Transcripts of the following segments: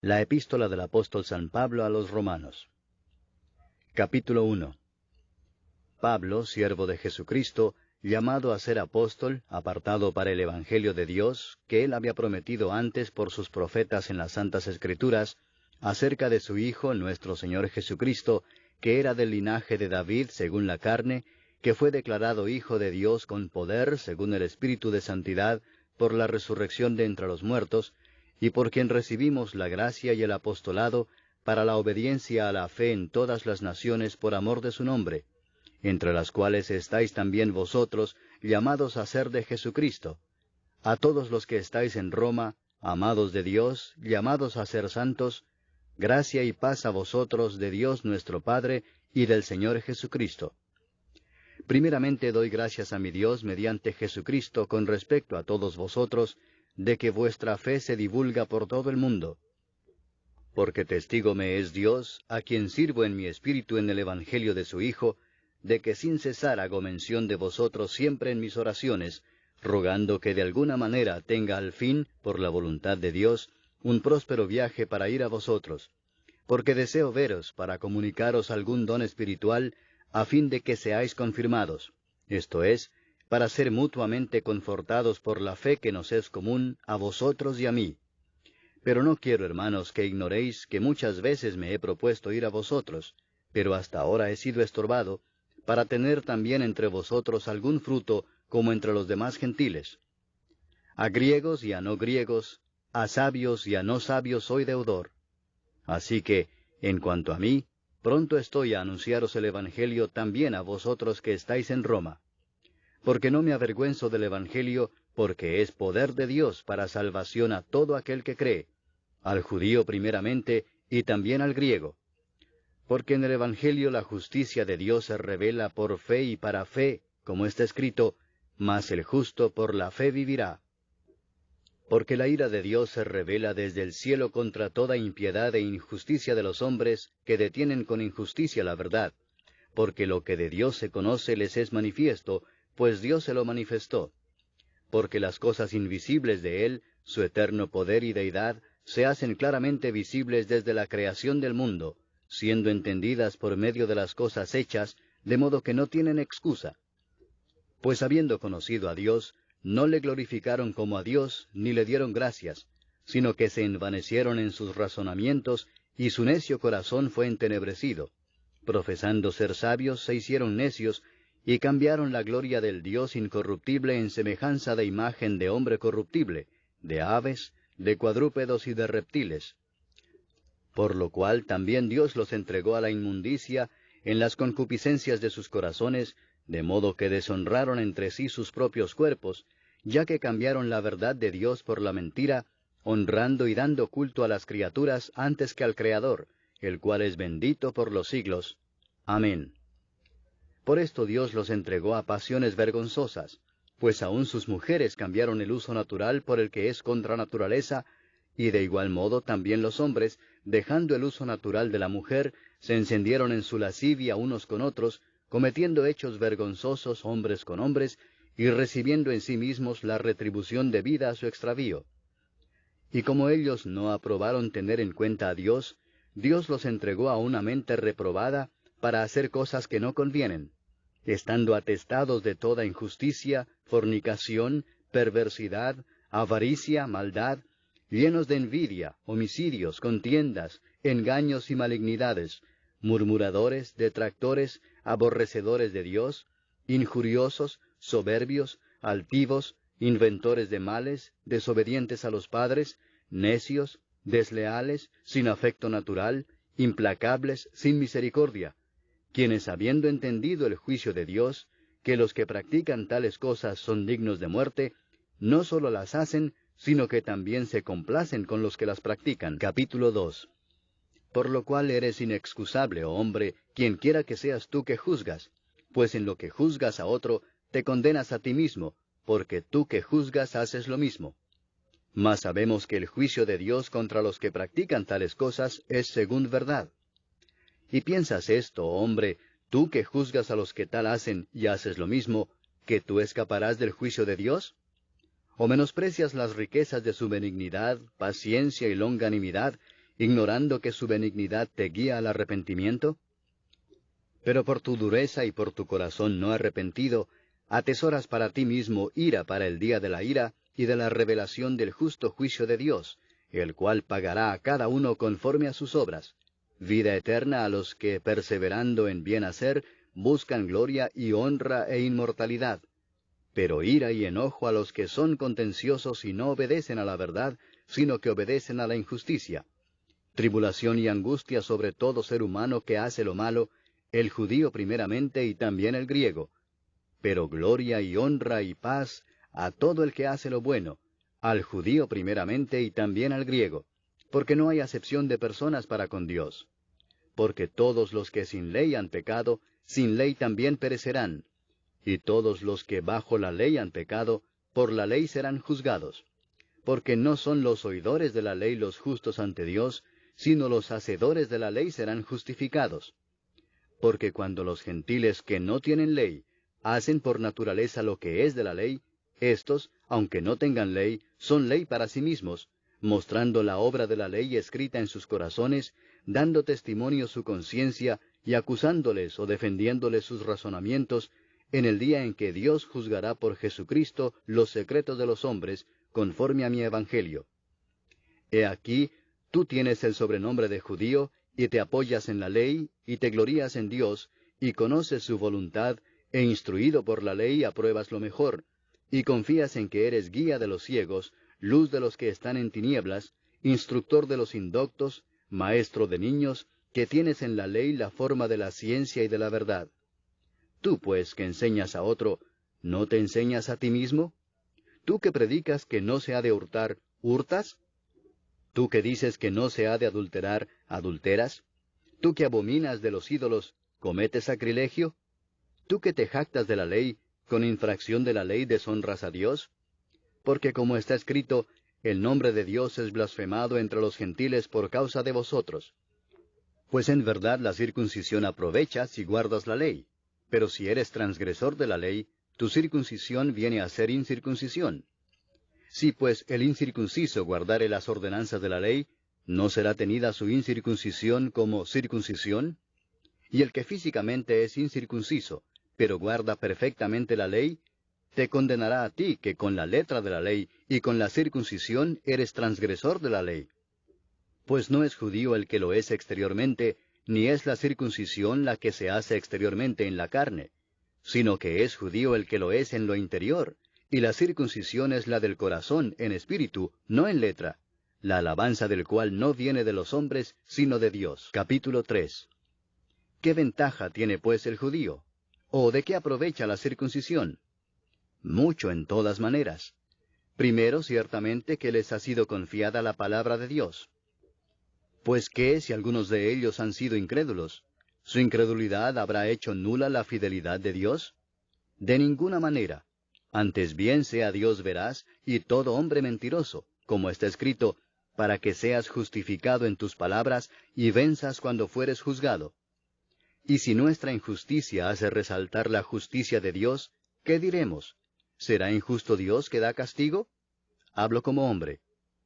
La epístola del apóstol San Pablo a los Romanos. Capítulo 1. Pablo, siervo de Jesucristo, llamado a ser apóstol, apartado para el Evangelio de Dios, que él había prometido antes por sus profetas en las Santas Escrituras, acerca de su Hijo, nuestro Señor Jesucristo, que era del linaje de David según la carne, que fue declarado Hijo de Dios con poder según el Espíritu de Santidad, por la resurrección de entre los muertos, y por quien recibimos la gracia y el apostolado para la obediencia a la fe en todas las naciones por amor de su nombre, entre las cuales estáis también vosotros, llamados a ser de Jesucristo. A todos los que estáis en Roma, amados de Dios, llamados a ser santos, gracia y paz a vosotros de Dios nuestro Padre y del Señor Jesucristo. Primeramente doy gracias a mi Dios mediante Jesucristo con respecto a todos vosotros, de que vuestra fe se divulga por todo el mundo. Porque testigo me es Dios, a quien sirvo en mi espíritu en el Evangelio de su Hijo, de que sin cesar hago mención de vosotros siempre en mis oraciones, rogando que de alguna manera tenga al fin, por la voluntad de Dios, un próspero viaje para ir a vosotros. Porque deseo veros para comunicaros algún don espiritual, a fin de que seáis confirmados, esto es, para ser mutuamente confortados por la fe que nos es común a vosotros y a mí. Pero no quiero, hermanos, que ignoréis que muchas veces me he propuesto ir a vosotros, pero hasta ahora he sido estorbado, para tener también entre vosotros algún fruto como entre los demás gentiles. A griegos y a no griegos, a sabios y a no sabios soy deudor. Así que, en cuanto a mí, pronto estoy a anunciaros el Evangelio también a vosotros que estáis en Roma. Porque no me avergüenzo del Evangelio, porque es poder de Dios para salvación a todo aquel que cree, al judío primeramente, y también al griego. Porque en el Evangelio la justicia de Dios se revela por fe y para fe, como está escrito, mas el justo por la fe vivirá. Porque la ira de Dios se revela desde el cielo contra toda impiedad e injusticia de los hombres, que detienen con injusticia la verdad. Porque lo que de Dios se conoce les es manifiesto, pues Dios se lo manifestó. Porque las cosas invisibles de Él, su eterno poder y deidad, se hacen claramente visibles desde la creación del mundo, siendo entendidas por medio de las cosas hechas, de modo que no tienen excusa. Pues habiendo conocido a Dios, no le glorificaron como a Dios, ni le dieron gracias, sino que se envanecieron en sus razonamientos, y su necio corazón fue entenebrecido. Profesando ser sabios, se hicieron necios, y cambiaron la gloria del Dios incorruptible en semejanza de imagen de hombre corruptible, de aves, de cuadrúpedos y de reptiles. Por lo cual también Dios los entregó a la inmundicia en las concupiscencias de sus corazones, de modo que deshonraron entre sí sus propios cuerpos, ya que cambiaron la verdad de Dios por la mentira, honrando y dando culto a las criaturas antes que al Creador, el cual es bendito por los siglos. Amén. Por esto Dios los entregó a pasiones vergonzosas, pues aun sus mujeres cambiaron el uso natural por el que es contra naturaleza, y de igual modo también los hombres, dejando el uso natural de la mujer, se encendieron en su lascivia unos con otros, cometiendo hechos vergonzosos hombres con hombres, y recibiendo en sí mismos la retribución debida a su extravío. Y como ellos no aprobaron tener en cuenta a Dios, Dios los entregó a una mente reprobada para hacer cosas que no convienen, estando atestados de toda injusticia, fornicación, perversidad, avaricia, maldad, llenos de envidia, homicidios, contiendas, engaños y malignidades, murmuradores, detractores, aborrecedores de Dios, injuriosos, soberbios, altivos, inventores de males, desobedientes a los padres, necios, desleales, sin afecto natural, implacables, sin misericordia, quienes habiendo entendido el juicio de Dios, que los que practican tales cosas son dignos de muerte, no sólo las hacen, sino que también se complacen con los que las practican. Capítulo 2. Por lo cual eres inexcusable, oh hombre, quien quiera que seas tú que juzgas, pues en lo que juzgas a otro, te condenas a ti mismo, porque tú que juzgas haces lo mismo. Mas sabemos que el juicio de Dios contra los que practican tales cosas es según verdad. ¿Y piensas esto, oh hombre, tú que juzgas a los que tal hacen y haces lo mismo, que tú escaparás del juicio de Dios? ¿O menosprecias las riquezas de su benignidad, paciencia y longanimidad, ignorando que su benignidad te guía al arrepentimiento? Pero por tu dureza y por tu corazón no arrepentido, atesoras para ti mismo ira para el día de la ira y de la revelación del justo juicio de Dios, el cual pagará a cada uno conforme a sus obras, vida eterna a los que, perseverando en bien hacer, buscan gloria y honra e inmortalidad, pero ira y enojo a los que son contenciosos y no obedecen a la verdad, sino que obedecen a la injusticia. Tribulación y angustia sobre todo ser humano que hace lo malo, el judío primeramente y también el griego. Pero gloria y honra y paz a todo el que hace lo bueno, al judío primeramente y también al griego, porque no hay acepción de personas para con Dios. Porque todos los que sin ley han pecado, sin ley también perecerán, y todos los que bajo la ley han pecado, por la ley serán juzgados. Porque no son los oidores de la ley los justos ante Dios, sino los hacedores de la ley serán justificados. Porque cuando los gentiles que no tienen ley hacen por naturaleza lo que es de la ley, éstos, aunque no tengan ley, son ley para sí mismos, mostrando la obra de la ley escrita en sus corazones, dando testimonio su conciencia y acusándoles o defendiéndoles sus razonamientos, en el día en que Dios juzgará por Jesucristo los secretos de los hombres, conforme a mi evangelio. He aquí, tú tienes el sobrenombre de judío, y te apoyas en la ley, y te glorías en Dios, y conoces su voluntad, e instruido por la ley apruebas lo mejor, y confías en que eres guía de los ciegos, luz de los que están en tinieblas, instructor de los indoctos, maestro de niños, que tienes en la ley la forma de la ciencia y de la verdad. Tú, pues, que enseñas a otro, ¿no te enseñas a ti mismo? Tú que predicas que no se ha de hurtar, ¿hurtas? ¿Tú que dices que no se ha de adulterar, adulteras? ¿Tú que abominas de los ídolos, cometes sacrilegio? ¿Tú que te jactas de la ley, con infracción de la ley deshonras a Dios? Porque como está escrito, el nombre de Dios es blasfemado entre los gentiles por causa de vosotros. Pues en verdad la circuncisión aprovecha si guardas la ley, pero si eres transgresor de la ley, tu circuncisión viene a ser incircuncisión. Si pues el incircunciso guardare las ordenanzas de la ley, ¿no será tenida su incircuncisión como circuncisión? Y el que físicamente es incircunciso, pero guarda perfectamente la ley, te condenará a ti que con la letra de la ley y con la circuncisión eres transgresor de la ley. Pues no es judío el que lo es exteriormente, ni es la circuncisión la que se hace exteriormente en la carne, sino que es judío el que lo es en lo interior, y la circuncisión es la del corazón en espíritu, no en letra, la alabanza del cual no viene de los hombres, sino de Dios. Capítulo 3. ¿Qué ventaja tiene pues el judío? ¿O de qué aprovecha la circuncisión? Mucho en todas maneras. Primero, ciertamente, que les ha sido confiada la palabra de Dios. Pues ¿qué si algunos de ellos han sido incrédulos? ¿Su incredulidad habrá hecho nula la fidelidad de Dios? De ninguna manera. Antes bien sea Dios veraz y todo hombre mentiroso, como está escrito, para que seas justificado en tus palabras y venzas cuando fueres juzgado. Y si nuestra injusticia hace resaltar la justicia de Dios, ¿qué diremos? ¿Será injusto Dios que da castigo? Hablo como hombre.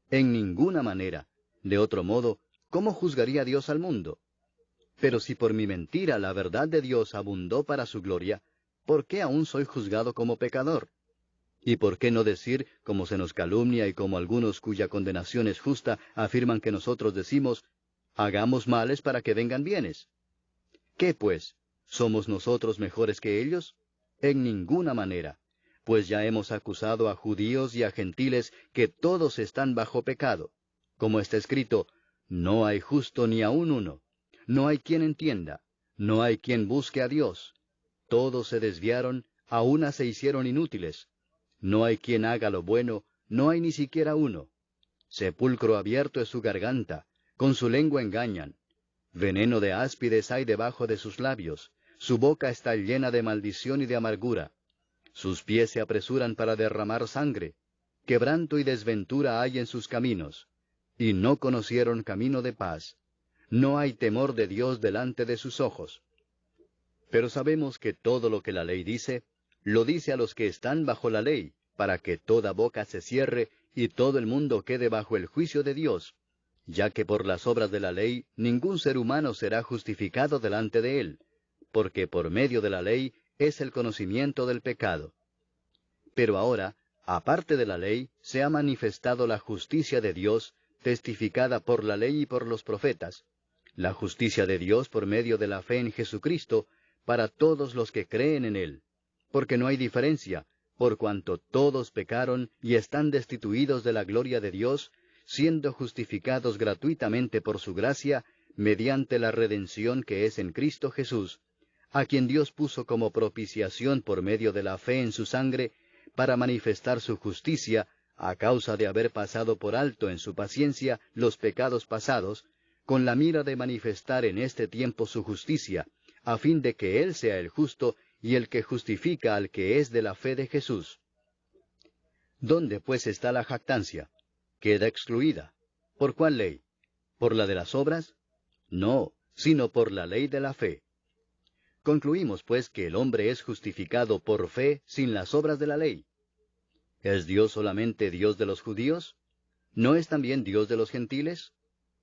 En ninguna manera. De otro modo, ¿cómo juzgaría Dios al mundo? Pero si por mi mentira la verdad de Dios abundó para su gloria, ¿por qué aún soy juzgado como pecador? ¿Y por qué no decir, como se nos calumnia y como algunos cuya condenación es justa afirman que nosotros decimos, hagamos males para que vengan bienes? ¿Qué pues? ¿Somos nosotros mejores que ellos? En ninguna manera, pues ya hemos acusado a judíos y a gentiles que todos están bajo pecado. Como está escrito, no hay justo ni aun uno. No hay quien entienda, no hay quien busque a Dios. Todos se desviaron, a una se hicieron inútiles. No hay quien haga lo bueno, no hay ni siquiera uno. Sepulcro abierto es su garganta, con su lengua engañan. Veneno de áspides hay debajo de sus labios, su boca está llena de maldición y de amargura. Sus pies se apresuran para derramar sangre. Quebranto y desventura hay en sus caminos. Y no conocieron camino de paz. No hay temor de Dios delante de sus ojos. Pero sabemos que todo lo que la ley dice, lo dice a los que están bajo la ley, para que toda boca se cierre y todo el mundo quede bajo el juicio de Dios. ya que por las obras de la ley ningún ser humano será justificado delante de él, porque por medio de la ley es el conocimiento del pecado. Pero ahora, aparte de la ley, se ha manifestado la justicia de Dios, testificada por la ley y por los profetas, la justicia de Dios por medio de la fe en Jesucristo, para todos los que creen en Él, porque no hay diferencia, por cuanto todos pecaron y están destituidos de la gloria de Dios, siendo justificados gratuitamente por su gracia, mediante la redención que es en Cristo Jesús, a quien Dios puso como propiciación por medio de la fe en su sangre, para manifestar su justicia, a causa de haber pasado por alto en su paciencia los pecados pasados, con la mira de manifestar en este tiempo su justicia, a fin de que Él sea el justo y el que justifica al que es de la fe de Jesús. ¿Dónde pues está la jactancia? Queda excluida. ¿Por cuál ley? ¿Por la de las obras? No, sino por la ley de la fe. Concluimos pues que el hombre es justificado por fe sin las obras de la ley. ¿Es Dios solamente Dios de los judíos? ¿No es también Dios de los gentiles?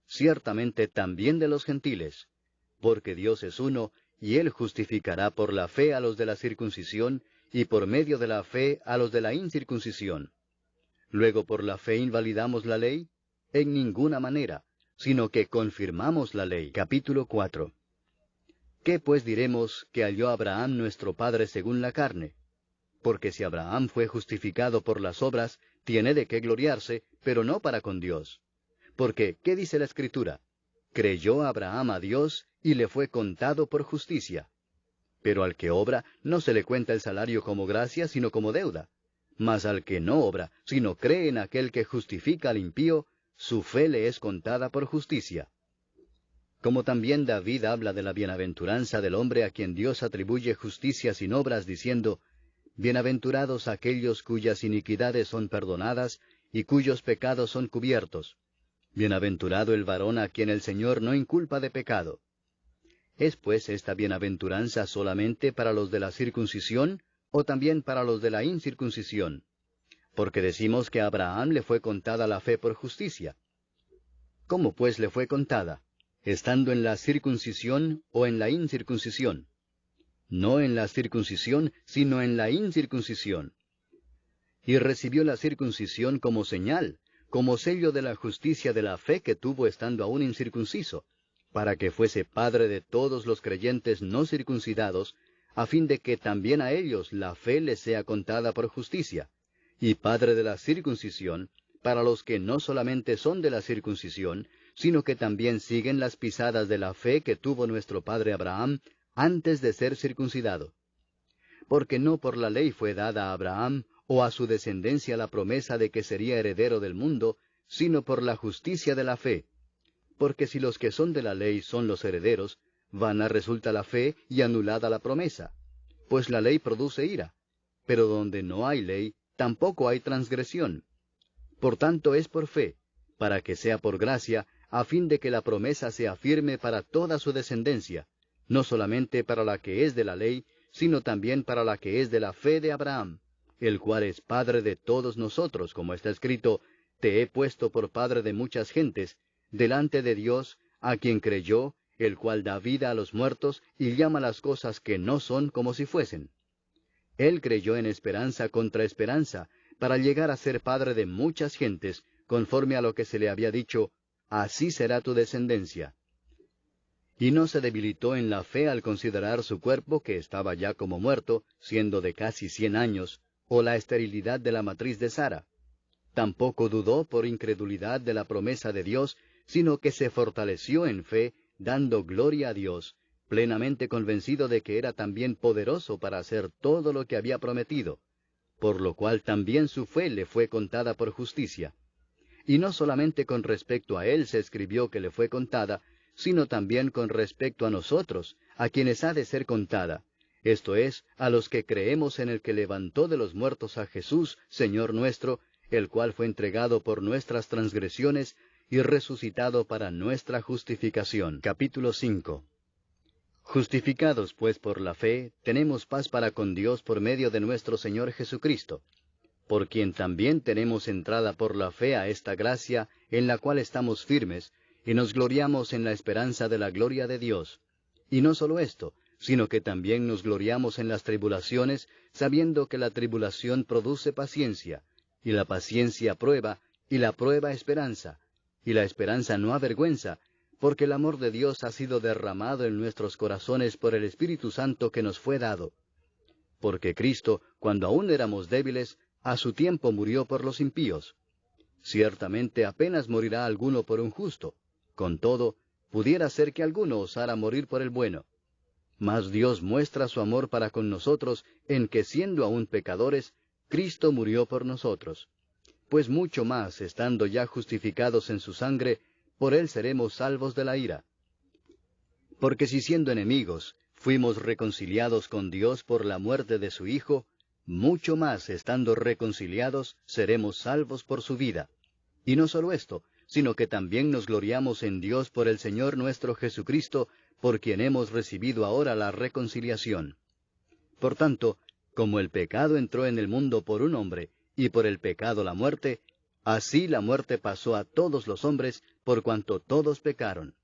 Ciertamente también de los gentiles, porque Dios es uno, y Él justificará por la fe a los de la circuncisión, y por medio de la fe a los de la incircuncisión. Luego, ¿por la fe invalidamos la ley? En ninguna manera, sino que confirmamos la ley. Capítulo 4. ¿Qué pues diremos que halló Abraham nuestro padre según la carne? Porque si Abraham fue justificado por las obras, tiene de qué gloriarse, pero no para con Dios. Porque, ¿qué dice la Escritura? Creyó Abraham a Dios, y le fue contado por justicia. Pero al que obra, no se le cuenta el salario como gracia, sino como deuda. Mas al que no obra, sino cree en aquel que justifica al impío, su fe le es contada por justicia. Como también David habla de la bienaventuranza del hombre a quien Dios atribuye justicia sin obras, diciendo, Bienaventurados aquellos cuyas iniquidades son perdonadas, y cuyos pecados son cubiertos. Bienaventurado el varón a quien el Señor no inculpa de pecado. ¿Es pues esta bienaventuranza solamente para los de la circuncisión, o también para los de la incircuncisión? Porque decimos que a Abraham le fue contada la fe por justicia. ¿Cómo pues le fue contada? ¿Estando en la circuncisión o en la incircuncisión? No en la circuncisión, sino en la incircuncisión. Y recibió la circuncisión como señal, como sello de la justicia de la fe que tuvo estando aún incircunciso, para que fuese padre de todos los creyentes no circuncidados, a fin de que también a ellos la fe les sea contada por justicia, y padre de la circuncisión, para los que no solamente son de la circuncisión, sino que también siguen las pisadas de la fe que tuvo nuestro padre Abraham antes de ser circuncidado. Porque no por la ley fue dada a Abraham, o a su descendencia la promesa de que sería heredero del mundo, sino por la justicia de la fe. Porque si los que son de la ley son los herederos, vana resulta la fe y anulada la promesa. Pues la ley produce ira, pero donde no hay ley, tampoco hay transgresión. Por tanto es por fe, para que sea por gracia, a fin de que la promesa sea firme para toda su descendencia, no solamente para la que es de la ley, sino también para la que es de la fe de Abraham, el cual es padre de todos nosotros, como está escrito, Te he puesto por padre de muchas gentes, delante de Dios, a quien creyó, el cual da vida a los muertos y llama las cosas que no son como si fuesen. Él creyó en esperanza contra esperanza, para llegar a ser padre de muchas gentes, conforme a lo que se le había dicho, Así será tu descendencia. Y no se debilitó en la fe al considerar su cuerpo, que estaba ya como muerto, siendo de casi 100 años, o la esterilidad de la matriz de Sara. Tampoco dudó por incredulidad de la promesa de Dios, sino que se fortaleció en fe, dando gloria a Dios, plenamente convencido de que era también poderoso para hacer todo lo que había prometido, por lo cual también su fe le fue contada por justicia. Y no solamente con respecto a él se escribió que le fue contada, sino también con respecto a nosotros, a quienes ha de ser contada, esto es, a los que creemos en el que levantó de los muertos a Jesús, Señor nuestro, el cual fue entregado por nuestras transgresiones y resucitado para nuestra justificación. Capítulo 5. Justificados pues por la fe, tenemos paz para con Dios por medio de nuestro Señor Jesucristo, por quien también tenemos entrada por la fe a esta gracia, en la cual estamos firmes, y nos gloriamos en la esperanza de la gloria de Dios. Y no solo esto, sino que también nos gloriamos en las tribulaciones, sabiendo que la tribulación produce paciencia, y la paciencia prueba, y la prueba esperanza, y la esperanza no avergüenza, porque el amor de Dios ha sido derramado en nuestros corazones por el Espíritu Santo que nos fue dado. Porque Cristo, cuando aún éramos débiles, a su tiempo murió por los impíos. Ciertamente apenas morirá alguno por un justo. Con todo, pudiera ser que alguno osara morir por el bueno. Mas Dios muestra su amor para con nosotros en que, siendo aún pecadores, Cristo murió por nosotros. Pues mucho más, estando ya justificados en su sangre, por él seremos salvos de la ira. Porque si siendo enemigos, fuimos reconciliados con Dios por la muerte de su Hijo, mucho más, estando reconciliados, seremos salvos por su vida. Y no solo esto, sino que también nos gloriamos en Dios por el Señor nuestro Jesucristo, por quien hemos recibido ahora la reconciliación. Por tanto, como el pecado entró en el mundo por un hombre, y por el pecado la muerte, así la muerte pasó a todos los hombres, por cuanto todos pecaron.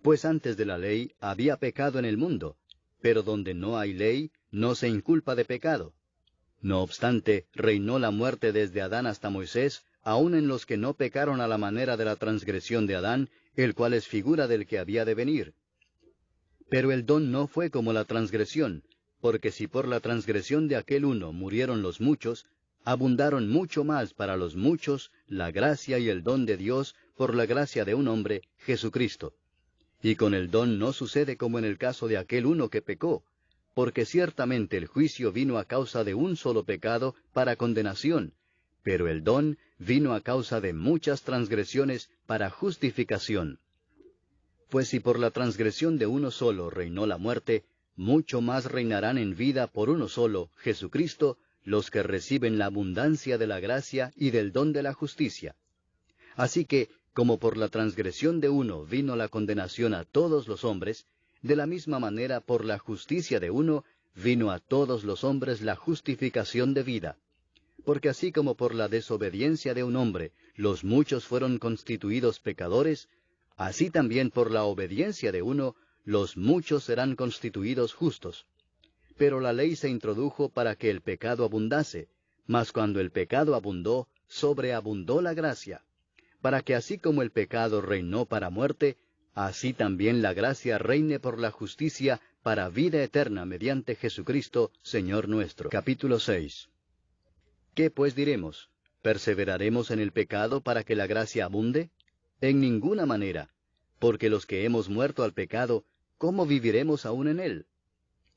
Pues antes de la ley había pecado en el mundo, pero donde no hay ley, no se inculpa de pecado. No obstante, reinó la muerte desde Adán hasta Moisés, aun en los que no pecaron a la manera de la transgresión de Adán, el cual es figura del que había de venir. Pero el don no fue como la transgresión, porque si por la transgresión de aquel uno murieron los muchos, abundaron mucho más para los muchos la gracia y el don de Dios por la gracia de un hombre, Jesucristo. Y con el don no sucede como en el caso de aquel uno que pecó, porque ciertamente el juicio vino a causa de un solo pecado para condenación, pero el don vino a causa de muchas transgresiones para justificación. Pues si por la transgresión de uno solo reinó la muerte, mucho más reinarán en vida por uno solo, Jesucristo, los que reciben la abundancia de la gracia y del don de la justicia. Así que, como por la transgresión de uno vino la condenación a todos los hombres, de la misma manera por la justicia de uno vino a todos los hombres la justificación de vida. Porque así como por la desobediencia de un hombre los muchos fueron constituidos pecadores, así también por la obediencia de uno los muchos serán constituidos justos. Pero la ley se introdujo para que el pecado abundase, mas cuando el pecado abundó, sobreabundó la gracia, para que así como el pecado reinó para muerte, así también la gracia reine por la justicia para vida eterna mediante Jesucristo, Señor nuestro. Capítulo 6. ¿Qué pues diremos? ¿Perseveraremos en el pecado para que la gracia abunde? En ninguna manera, porque los que hemos muerto al pecado, ¿cómo viviremos aún en él?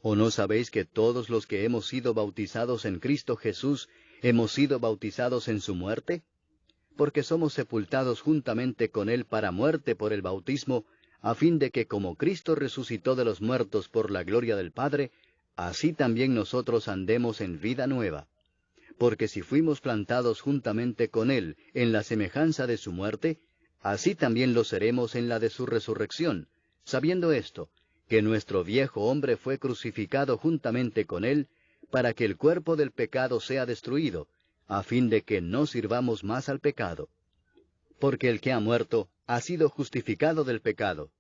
¿O no sabéis que todos los que hemos sido bautizados en Cristo Jesús, hemos sido bautizados en su muerte? Porque somos sepultados juntamente con él para muerte por el bautismo, a fin de que como Cristo resucitó de los muertos por la gloria del Padre, así también nosotros andemos en vida nueva. Porque si fuimos plantados juntamente con él en la semejanza de su muerte, así también lo seremos en la de su resurrección, sabiendo esto, que nuestro viejo hombre fue crucificado juntamente con él, para que el cuerpo del pecado sea destruido, a fin de que no sirvamos más al pecado. Porque el que ha muerto ha sido justificado del pecado.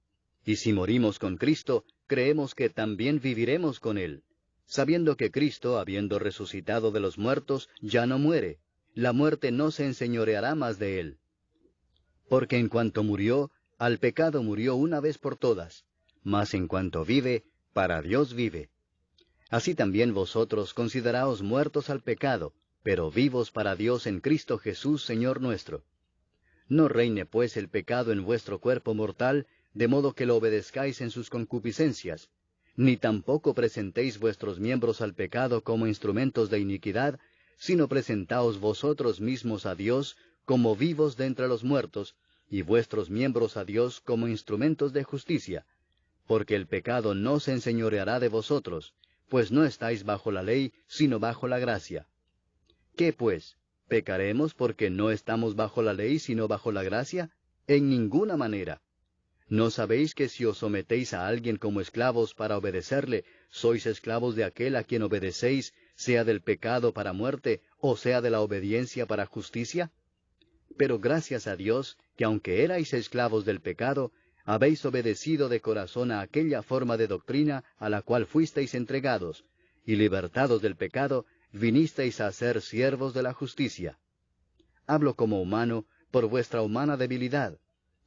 Y si morimos con Cristo, creemos que también viviremos con él, sabiendo que Cristo, habiendo resucitado de los muertos, ya no muere. La muerte no se enseñoreará más de él. Porque en cuanto murió, al pecado murió una vez por todas, mas en cuanto vive, para Dios vive. Así también vosotros consideraos muertos al pecado, pero vivos para Dios en Cristo Jesús, Señor nuestro. No reine pues el pecado en vuestro cuerpo mortal, de modo que lo obedezcáis en sus concupiscencias, ni tampoco presentéis vuestros miembros al pecado como instrumentos de iniquidad, sino presentaos vosotros mismos a Dios como vivos de entre los muertos, y vuestros miembros a Dios como instrumentos de justicia. Porque el pecado no se enseñoreará de vosotros, pues no estáis bajo la ley, sino bajo la gracia. ¿Qué pues? ¿Pecaremos porque no estamos bajo la ley, sino bajo la gracia? En ninguna manera. ¿No sabéis que si os sometéis a alguien como esclavos para obedecerle, sois esclavos de aquel a quien obedecéis, sea del pecado para muerte, o sea de la obediencia para justicia? Pero gracias a Dios, que aunque erais esclavos del pecado, habéis obedecido de corazón a aquella forma de doctrina a la cual fuisteis entregados, y libertados del pecado, vinisteis a ser siervos de la justicia. Hablo como humano, por vuestra humana debilidad,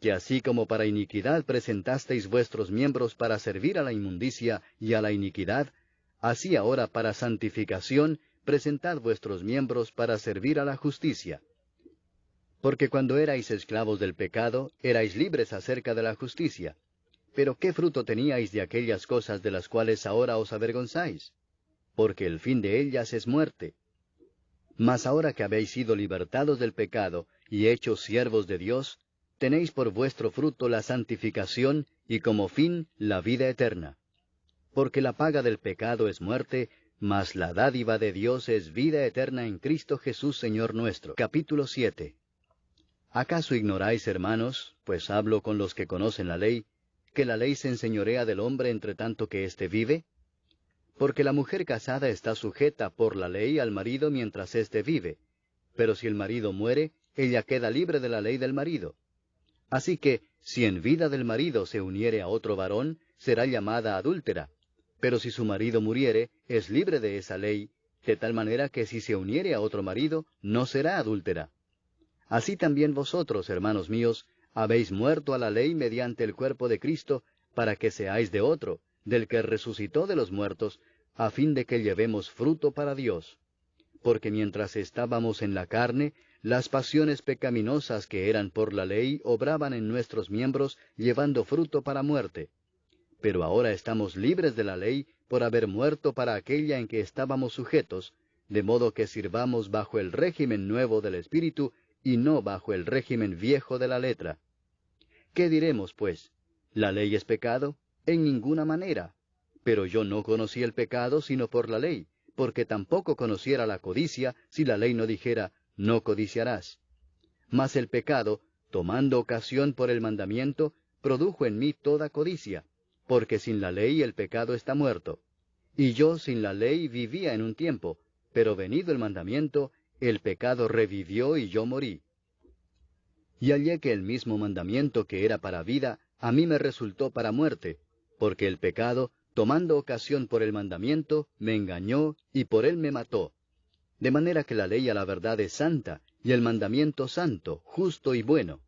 que así como para iniquidad presentasteis vuestros miembros para servir a la inmundicia y a la iniquidad, así ahora para santificación presentad vuestros miembros para servir a la justicia. Porque cuando erais esclavos del pecado, erais libres acerca de la justicia. Pero ¿qué fruto teníais de aquellas cosas de las cuales ahora os avergonzáis? Porque el fin de ellas es muerte. Mas ahora que habéis sido libertados del pecado y hechos siervos de Dios, tenéis por vuestro fruto la santificación y como fin la vida eterna. Porque la paga del pecado es muerte, mas la dádiva de Dios es vida eterna en Cristo Jesús Señor nuestro. Capítulo 7. ¿Acaso ignoráis, hermanos, pues hablo con los que conocen la ley, que la ley se enseñorea del hombre entre tanto que éste vive? Porque la mujer casada está sujeta por la ley al marido mientras éste vive, pero si el marido muere, ella queda libre de la ley del marido. Así que, si en vida del marido se uniere a otro varón, será llamada adúltera, pero si su marido muriere, es libre de esa ley, de tal manera que si se uniere a otro marido, no será adúltera. Así también vosotros, hermanos míos, habéis muerto a la ley mediante el cuerpo de Cristo, para que seáis de otro, del que resucitó de los muertos, a fin de que llevemos fruto para Dios. Porque mientras estábamos en la carne, las pasiones pecaminosas que eran por la ley obraban en nuestros miembros, llevando fruto para muerte. Pero ahora estamos libres de la ley por haber muerto para aquella en que estábamos sujetos, de modo que sirvamos bajo el régimen nuevo del Espíritu, y no bajo el régimen viejo de la letra. ¿Qué diremos, pues? ¿La ley es pecado? En ninguna manera. Pero yo no conocí el pecado sino por la ley, porque tampoco conociera la codicia si la ley no dijera, no codiciarás. Mas el pecado, tomando ocasión por el mandamiento, produjo en mí toda codicia, porque sin la ley el pecado está muerto. Y yo sin la ley vivía en un tiempo, pero venido el mandamiento, el pecado revivió y yo morí. Y hallé que el mismo mandamiento que era para vida, a mí me resultó para muerte, porque el pecado, tomando ocasión por el mandamiento, me engañó y por él me mató. De manera que la ley a la verdad es santa, y el mandamiento santo, justo y bueno.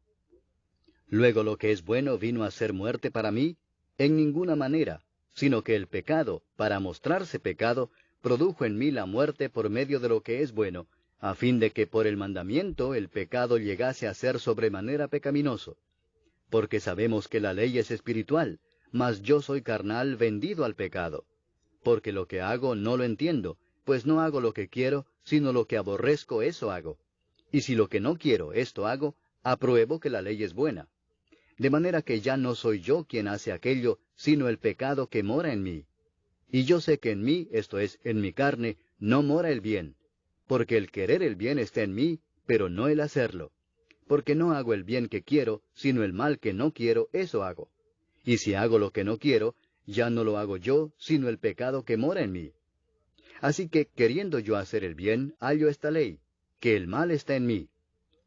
Luego lo que es bueno vino a ser muerte para mí, en ninguna manera, sino que el pecado, para mostrarse pecado, produjo en mí la muerte por medio de lo que es bueno, a fin de que por el mandamiento el pecado llegase a ser sobremanera pecaminoso. Porque sabemos que la ley es espiritual, mas yo soy carnal vendido al pecado. Porque lo que hago no lo entiendo, pues no hago lo que quiero, sino lo que aborrezco eso hago. Y si lo que no quiero esto hago, apruebo que la ley es buena. De manera que ya no soy yo quien hace aquello, sino el pecado que mora en mí. Y yo sé que en mí, esto es, en mi carne, no mora el bien. Porque el querer el bien está en mí, pero no el hacerlo. Porque no hago el bien que quiero, sino el mal que no quiero, eso hago. Y si hago lo que no quiero, ya no lo hago yo, sino el pecado que mora en mí. Así que, queriendo yo hacer el bien, hallo esta ley, que el mal está en mí.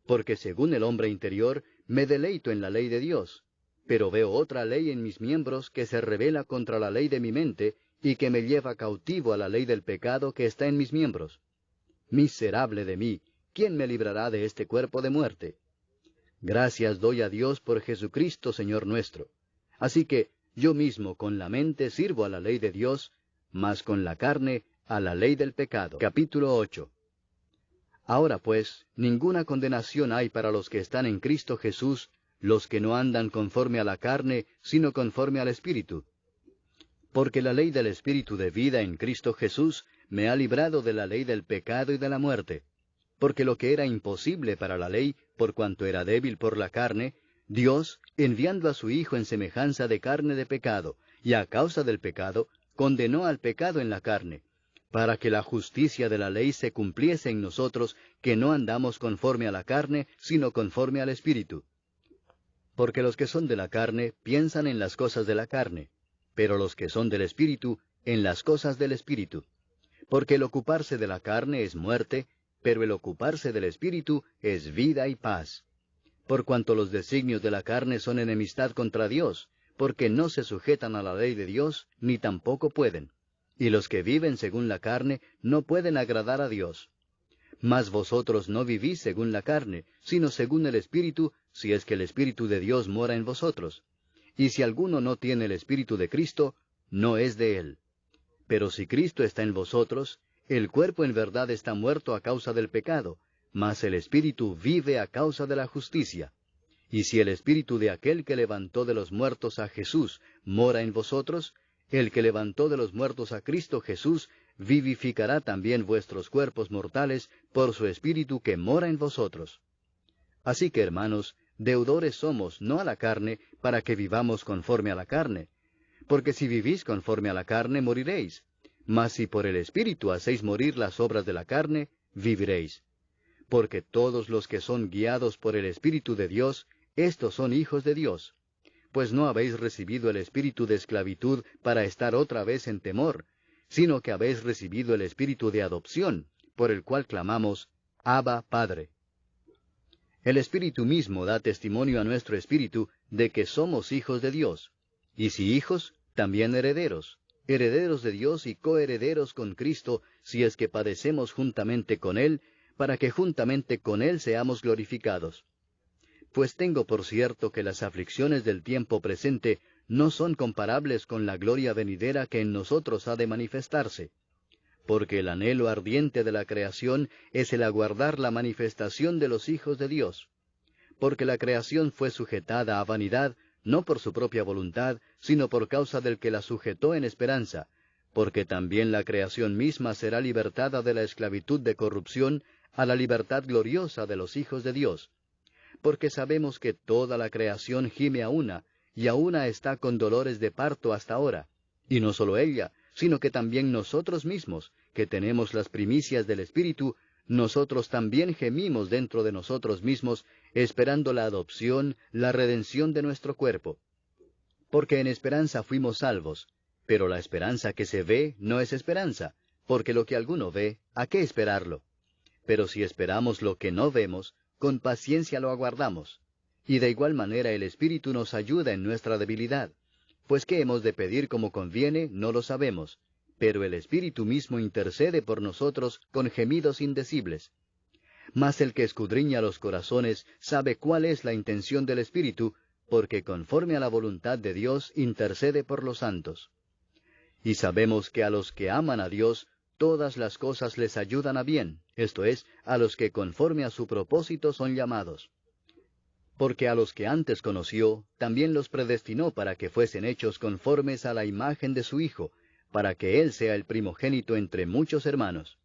Porque según el hombre interior, me deleito en la ley de Dios. Pero veo otra ley en mis miembros que se rebela contra la ley de mi mente, y que me lleva cautivo a la ley del pecado que está en mis miembros. Miserable de mí, ¿quién me librará de este cuerpo de muerte? Gracias doy a Dios por Jesucristo, Señor nuestro. Así que yo mismo con la mente sirvo a la ley de Dios, mas con la carne a la ley del pecado. Capítulo 8. Ahora pues, ninguna condenación hay para los que están en Cristo Jesús, los que no andan conforme a la carne, sino conforme al Espíritu. Porque la ley del Espíritu de vida en Cristo Jesús me ha librado de la ley del pecado y de la muerte. Porque lo que era imposible para la ley, por cuanto era débil por la carne, Dios, enviando a su Hijo en semejanza de carne de pecado, y a causa del pecado, condenó al pecado en la carne, para que la justicia de la ley se cumpliese en nosotros, que no andamos conforme a la carne, sino conforme al Espíritu. Porque los que son de la carne piensan en las cosas de la carne, pero los que son del Espíritu, en las cosas del Espíritu. Porque el ocuparse de la carne es muerte, pero el ocuparse del Espíritu es vida y paz. Por cuanto los designios de la carne son enemistad contra Dios, porque no se sujetan a la ley de Dios, ni tampoco pueden. Y los que viven según la carne no pueden agradar a Dios. Mas vosotros no vivís según la carne, sino según el Espíritu, si es que el Espíritu de Dios mora en vosotros. Y si alguno no tiene el Espíritu de Cristo, no es de él. Pero si Cristo está en vosotros, el cuerpo en verdad está muerto a causa del pecado, mas el Espíritu vive a causa de la justicia. Y si el Espíritu de aquel que levantó de los muertos a Jesús mora en vosotros, el que levantó de los muertos a Cristo Jesús vivificará también vuestros cuerpos mortales por su Espíritu que mora en vosotros. Así que, hermanos, deudores somos, no a la carne, para que vivamos conforme a la carne. Porque si vivís conforme a la carne, moriréis. Mas si por el Espíritu hacéis morir las obras de la carne, viviréis. Porque todos los que son guiados por el Espíritu de Dios, estos son hijos de Dios. Pues no habéis recibido el espíritu de esclavitud para estar otra vez en temor, sino que habéis recibido el espíritu de adopción, por el cual clamamos, Abba, Padre. El Espíritu mismo da testimonio a nuestro espíritu de que somos hijos de Dios. Y si hijos, también herederos, herederos de Dios y coherederos con Cristo, si es que padecemos juntamente con Él, para que juntamente con Él seamos glorificados. Pues tengo por cierto que las aflicciones del tiempo presente no son comparables con la gloria venidera que en nosotros ha de manifestarse. Porque el anhelo ardiente de la creación es el aguardar la manifestación de los hijos de Dios. Porque la creación fue sujetada a vanidad, no por su propia voluntad, sino por causa del que la sujetó en esperanza, porque también la creación misma será libertada de la esclavitud de corrupción a la libertad gloriosa de los hijos de Dios. Porque sabemos que toda la creación gime a una, y a una está con dolores de parto hasta ahora. Y no solo ella, sino que también nosotros mismos, que tenemos las primicias del Espíritu, nosotros también gemimos dentro de nosotros mismos, esperando la adopción, la redención de nuestro cuerpo. Porque en esperanza fuimos salvos, pero la esperanza que se ve no es esperanza, porque lo que alguno ve, ¿a qué esperarlo? Pero si esperamos lo que no vemos, con paciencia lo aguardamos. Y de igual manera el Espíritu nos ayuda en nuestra debilidad. Pues qué hemos de pedir como conviene, no lo sabemos. Pero el Espíritu mismo intercede por nosotros con gemidos indecibles. Mas el que escudriña los corazones sabe cuál es la intención del Espíritu, porque conforme a la voluntad de Dios intercede por los santos. Y sabemos que a los que aman a Dios, todas las cosas les ayudan a bien, esto es, a los que conforme a su propósito son llamados. Porque a los que antes conoció, también los predestinó para que fuesen hechos conformes a la imagen de su Hijo, para que Él sea el primogénito entre muchos hermanos.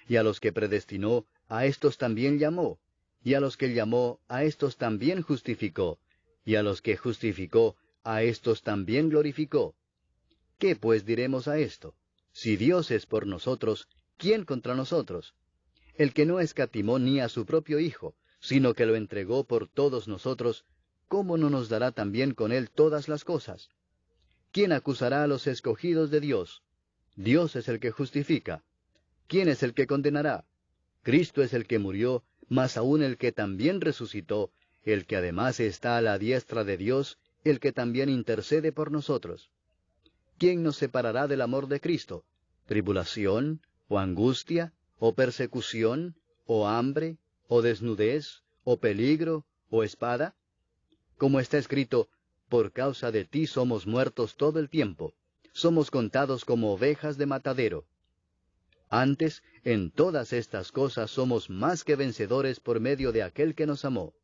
Y a los que predestinó, a éstos también llamó, y a los que llamó, a éstos también justificó, y a los que justificó, a éstos también glorificó. ¿Qué pues diremos a esto? Si Dios es por nosotros, ¿quién contra nosotros? El que no escatimó ni a su propio Hijo, sino que lo entregó por todos nosotros, ¿cómo no nos dará también con Él todas las cosas? ¿Quién acusará a los escogidos de Dios? Dios es el que justifica. ¿Quién es el que condenará? Cristo es el que murió, mas aún el que también resucitó, el que además está a la diestra de Dios, el que también intercede por nosotros. ¿Quién nos separará del amor de Cristo? ¿Tribulación, o angustia, o persecución, o hambre, o desnudez, o peligro, o espada? Como está escrito, por causa de ti somos muertos todo el tiempo, somos contados como ovejas de matadero. Antes, en todas estas cosas somos más que vencedores por medio de aquel que nos amó.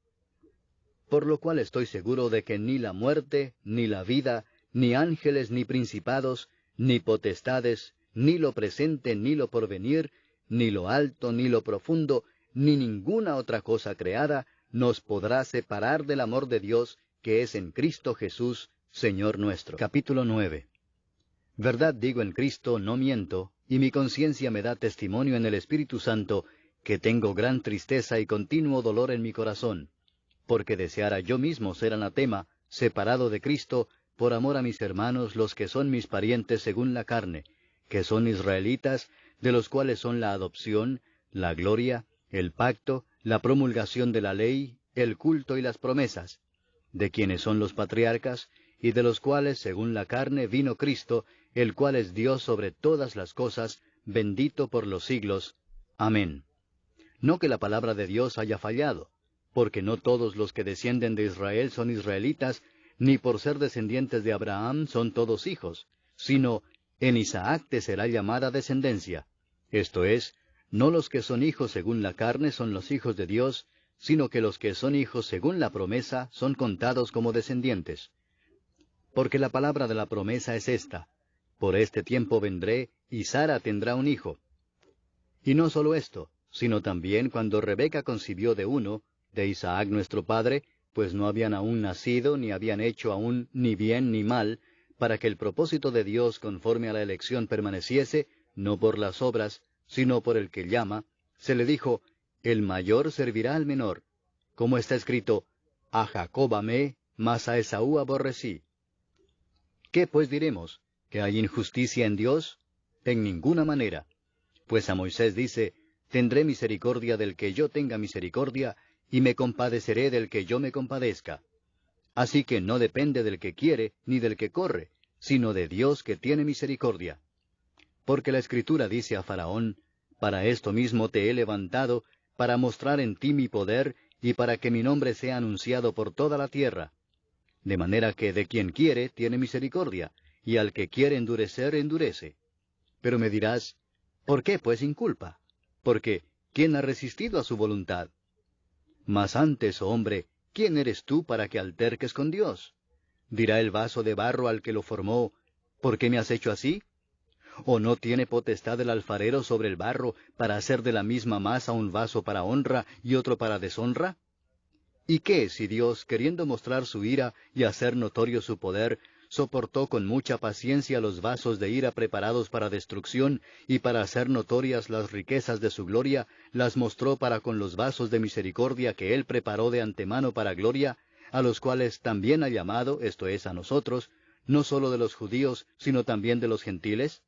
Por lo cual estoy seguro de que ni la muerte, ni la vida, ni ángeles, ni principados, ni potestades, ni lo presente, ni lo porvenir, ni lo alto, ni lo profundo, ni ninguna otra cosa creada, nos podrá separar del amor de Dios, que es en Cristo Jesús, Señor nuestro. Capítulo 9. Verdad digo en Cristo, no miento, y mi conciencia me da testimonio en el Espíritu Santo, que tengo gran tristeza y continuo dolor en mi corazón, porque deseara yo mismo ser anatema, separado de Cristo, por amor a mis hermanos, los que son mis parientes según la carne, que son israelitas, de los cuales son la adopción, la gloria, el pacto, la promulgación de la ley, el culto y las promesas, de quienes son los patriarcas, y de los cuales, según la carne, vino Cristo, el cual es Dios sobre todas las cosas, bendito por los siglos. Amén. No que la palabra de Dios haya fallado, porque no todos los que descienden de Israel son israelitas, ni por ser descendientes de Abraham son todos hijos, sino, en Isaac te será llamada descendencia. Esto es, no los que son hijos según la carne son los hijos de Dios, sino que los que son hijos según la promesa son contados como descendientes. Porque la palabra de la promesa es esta: por este tiempo vendré, y Sara tendrá un hijo. Y no solo esto, sino también cuando Rebeca concibió de uno, de Isaac nuestro padre, pues no habían aún nacido, ni habían hecho aún ni bien ni mal, para que el propósito de Dios conforme a la elección permaneciese, no por las obras, sino por el que llama, se le dijo, el mayor servirá al menor, como está escrito, a Jacob amé, mas a Esaú aborrecí. ¿Qué pues diremos? ¿Que hay injusticia en Dios? En ninguna manera. Pues a Moisés dice, tendré misericordia del que yo tenga misericordia, y me compadeceré del que yo me compadezca. Así que no depende del que quiere, ni del que corre, sino de Dios que tiene misericordia. Porque la Escritura dice a Faraón, para esto mismo te he levantado, para mostrar en ti mi poder, y para que mi nombre sea anunciado por toda la tierra. De manera que de quien quiere tiene misericordia, y al que quiere endurecer, endurece. Pero me dirás, ¿por qué pues inculpa? Porque, ¿quién ha resistido a su voluntad? Mas antes, oh hombre, ¿quién eres tú para que alterques con Dios? Dirá el vaso de barro al que lo formó, ¿por qué me has hecho así? ¿O no tiene potestad el alfarero sobre el barro para hacer de la misma masa un vaso para honra y otro para deshonra? ¿Y qué si Dios, queriendo mostrar su ira y hacer notorio su poder, soportó con mucha paciencia los vasos de ira preparados para destrucción, y para hacer notorias las riquezas de su gloria, las mostró para con los vasos de misericordia que Él preparó de antemano para gloria, a los cuales también ha llamado, esto es, a nosotros, no sólo de los judíos, sino también de los gentiles?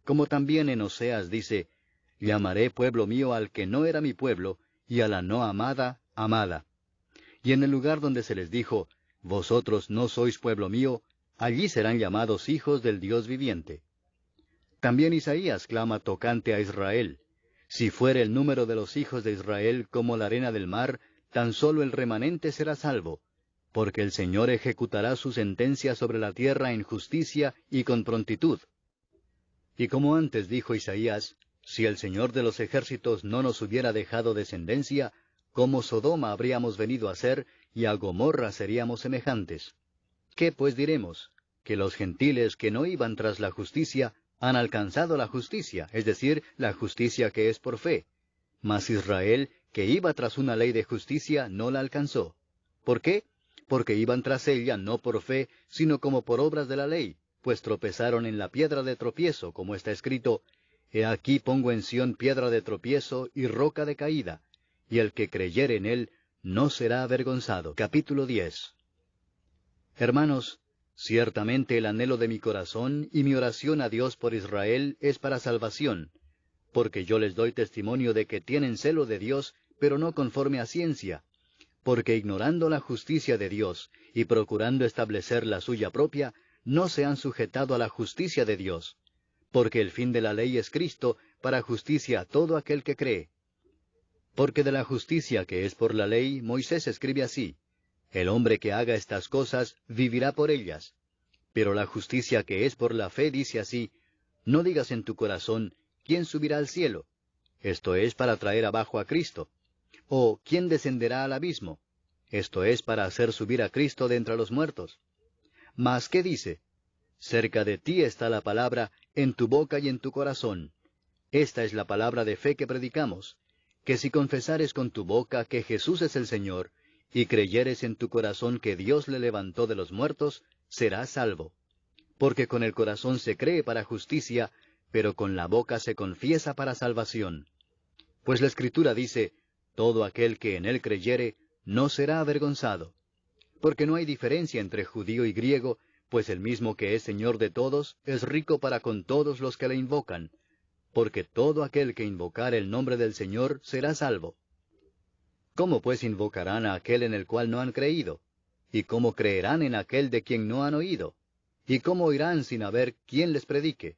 Como también en Oseas dice, llamaré pueblo mío al que no era mi pueblo, y a la no amada, amada. Y en el lugar donde se les dijo, vosotros no sois pueblo mío, allí serán llamados hijos del Dios viviente. También Isaías clama tocante a Israel, si fuere el número de los hijos de Israel como la arena del mar, tan solo el remanente será salvo, porque el Señor ejecutará su sentencia sobre la tierra en justicia y con prontitud. Y como antes dijo Isaías, si el Señor de los ejércitos no nos hubiera dejado descendencia, como Sodoma habríamos venido a ser, y a Gomorra seríamos semejantes. ¿Qué pues diremos? Que los gentiles que no iban tras la justicia, han alcanzado la justicia, es decir, la justicia que es por fe. Mas Israel, que iba tras una ley de justicia, no la alcanzó. ¿Por qué? Porque iban tras ella no por fe, sino como por obras de la ley, pues tropezaron en la piedra de tropiezo, como está escrito, He aquí pongo en Sión piedra de tropiezo y roca de caída, y el que creyere en él no será avergonzado. Capítulo 10. Hermanos, ciertamente el anhelo de mi corazón y mi oración a Dios por Israel es para salvación, porque yo les doy testimonio de que tienen celo de Dios, pero no conforme a ciencia, porque ignorando la justicia de Dios y procurando establecer la suya propia, no se han sujetado a la justicia de Dios, porque el fin de la ley es Cristo, para justicia a todo aquel que cree. Porque de la justicia que es por la ley, Moisés escribe así, el hombre que haga estas cosas vivirá por ellas. Pero la justicia que es por la fe dice así, no digas en tu corazón, ¿quién subirá al cielo? Esto es para traer abajo a Cristo. O ¿quién descenderá al abismo? Esto es para hacer subir a Cristo de entre los muertos. Mas, ¿qué dice? Cerca de ti está la palabra, en tu boca y en tu corazón. Esta es la palabra de fe que predicamos, que si confesares con tu boca que Jesús es el Señor, y creyeres en tu corazón que Dios le levantó de los muertos, serás salvo. Porque con el corazón se cree para justicia, pero con la boca se confiesa para salvación. Pues la Escritura dice, todo aquel que en él creyere, no será avergonzado. Porque no hay diferencia entre judío y griego, pues el mismo que es Señor de todos, es rico para con todos los que le invocan. porque todo aquel que invocare el nombre del Señor será salvo. ¿Cómo pues invocarán a aquel en el cual no han creído? ¿Y cómo creerán en aquel de quien no han oído? ¿Y cómo oirán sin haber quien les predique?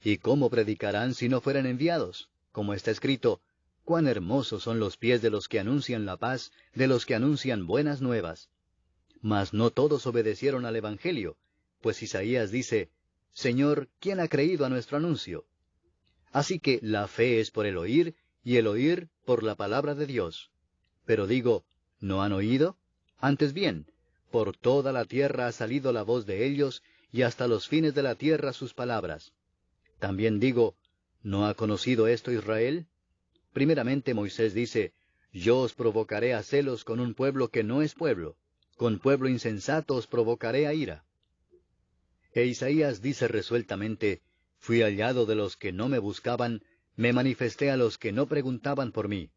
¿Y cómo predicarán si no fueren enviados? Como está escrito, cuán hermosos son los pies de los que anuncian la paz, de los que anuncian buenas nuevas. Mas no todos obedecieron al Evangelio, pues Isaías dice, Señor, ¿quién ha creído a nuestro anuncio? Así que la fe es por el oír, y el oír por la palabra de Dios. Pero digo, ¿no han oído? Antes bien, por toda la tierra ha salido la voz de ellos, y hasta los fines de la tierra sus palabras. También digo, ¿no ha conocido esto Israel? Primeramente Moisés dice, Yo os provocaré a celos con un pueblo que no es pueblo, con pueblo insensato os provocaré a ira. E Isaías dice resueltamente, Fui hallado de los que no me buscaban, me manifesté a los que no preguntaban por mí.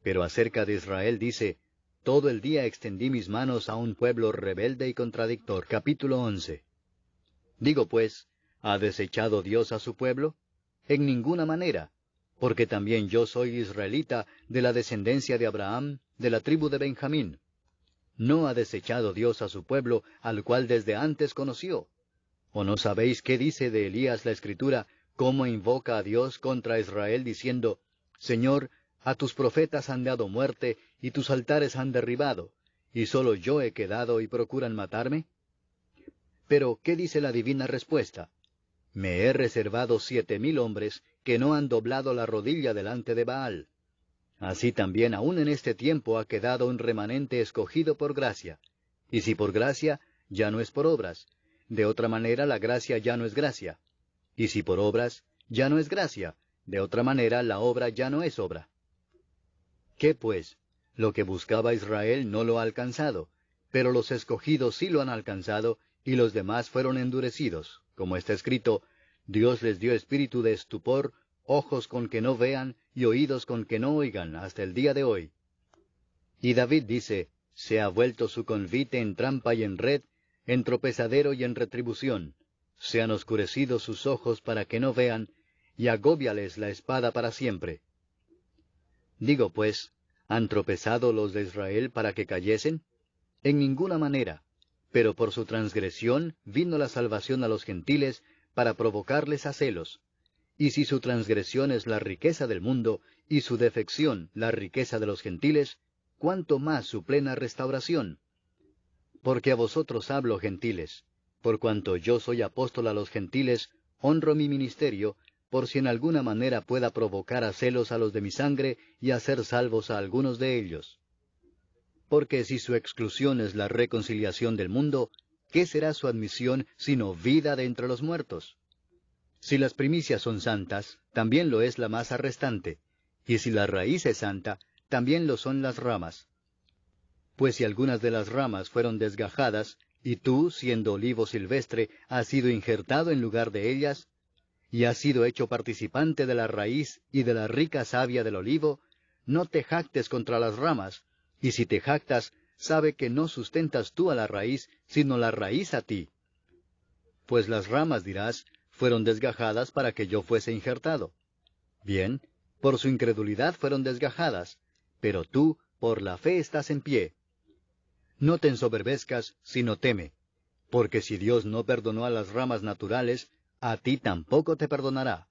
Pero acerca de Israel dice, Todo el día extendí mis manos a un pueblo rebelde y contradictor. Capítulo 11. Digo pues, ¿ha desechado Dios a su pueblo? En ninguna manera, porque también yo soy israelita de la descendencia de Abraham, de la tribu de Benjamín. ¿No ha desechado Dios a su pueblo, al cual desde antes conoció? ¿O no sabéis qué dice de Elías la Escritura, cómo invoca a Dios contra Israel, diciendo, Señor, a tus profetas han dado muerte, y tus altares han derribado, y solo yo he quedado y procuran matarme? Pero, ¿qué dice la divina respuesta? Me he reservado 7,000 hombres que no han doblado la rodilla delante de Baal. Así también aún en este tiempo ha quedado un remanente escogido por gracia. Y si por gracia, ya no es por obras. De otra manera la gracia ya no es gracia. Y si por obras, ya no es gracia. De otra manera la obra ya no es obra. ¿Qué pues? Lo que buscaba Israel no lo ha alcanzado, pero los escogidos sí lo han alcanzado, y los demás fueron endurecidos, como está escrito, Dios les dio espíritu de estupor, ojos con que no vean, y oídos con que no oigan, hasta el día de hoy. Y David dice, se ha vuelto su convite en trampa y en red, en tropezadero y en retribución. Se han oscurecido sus ojos para que no vean, y agóbiales la espada para siempre. Digo pues, ¿han tropezado los de Israel para que cayesen? En ninguna manera. Pero por su transgresión vino la salvación a los gentiles para provocarles a celos. Y si su transgresión es la riqueza del mundo, y su defección la riqueza de los gentiles, ¿cuánto más su plena restauración? Porque a vosotros hablo, gentiles. Por cuanto yo soy apóstol a los gentiles, honro mi ministerio, por si en alguna manera pueda provocar a celos a los de mi sangre y hacer salvos a algunos de ellos. Porque si su exclusión es la reconciliación del mundo, ¿qué será su admisión sino vida de entre los muertos? Si las primicias son santas, también lo es la masa restante, y si la raíz es santa, también lo son las ramas. Pues si algunas de las ramas fueron desgajadas, y tú, siendo olivo silvestre, has sido injertado en lugar de ellas, y has sido hecho participante de la raíz y de la rica savia del olivo, no te jactes contra las ramas, y si te jactas, sabe que no sustentas tú a la raíz, sino la raíz a ti. Pues las ramas, dirás, fueron desgajadas para que yo fuese injertado. Bien, por su incredulidad fueron desgajadas, pero tú, por la fe estás en pie. No te ensoberbezcas, sino teme, porque si Dios no perdonó a las ramas naturales, a ti tampoco te perdonará.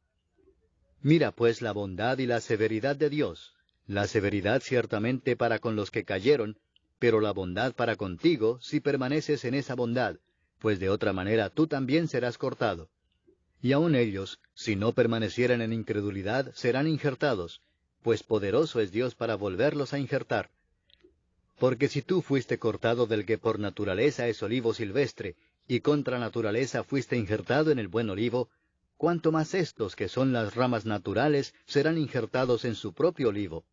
Mira pues la bondad y la severidad de Dios, la severidad ciertamente para con los que cayeron, pero la bondad para contigo si permaneces en esa bondad, pues de otra manera tú también serás cortado. Y aun ellos, si no permanecieren en incredulidad, serán injertados, pues poderoso es Dios para volverlos a injertar. Porque si tú fuiste cortado del que por naturaleza es olivo silvestre, y contra naturaleza fuiste injertado en el buen olivo, cuánto más estos que son las ramas naturales serán injertados en su propio olivo.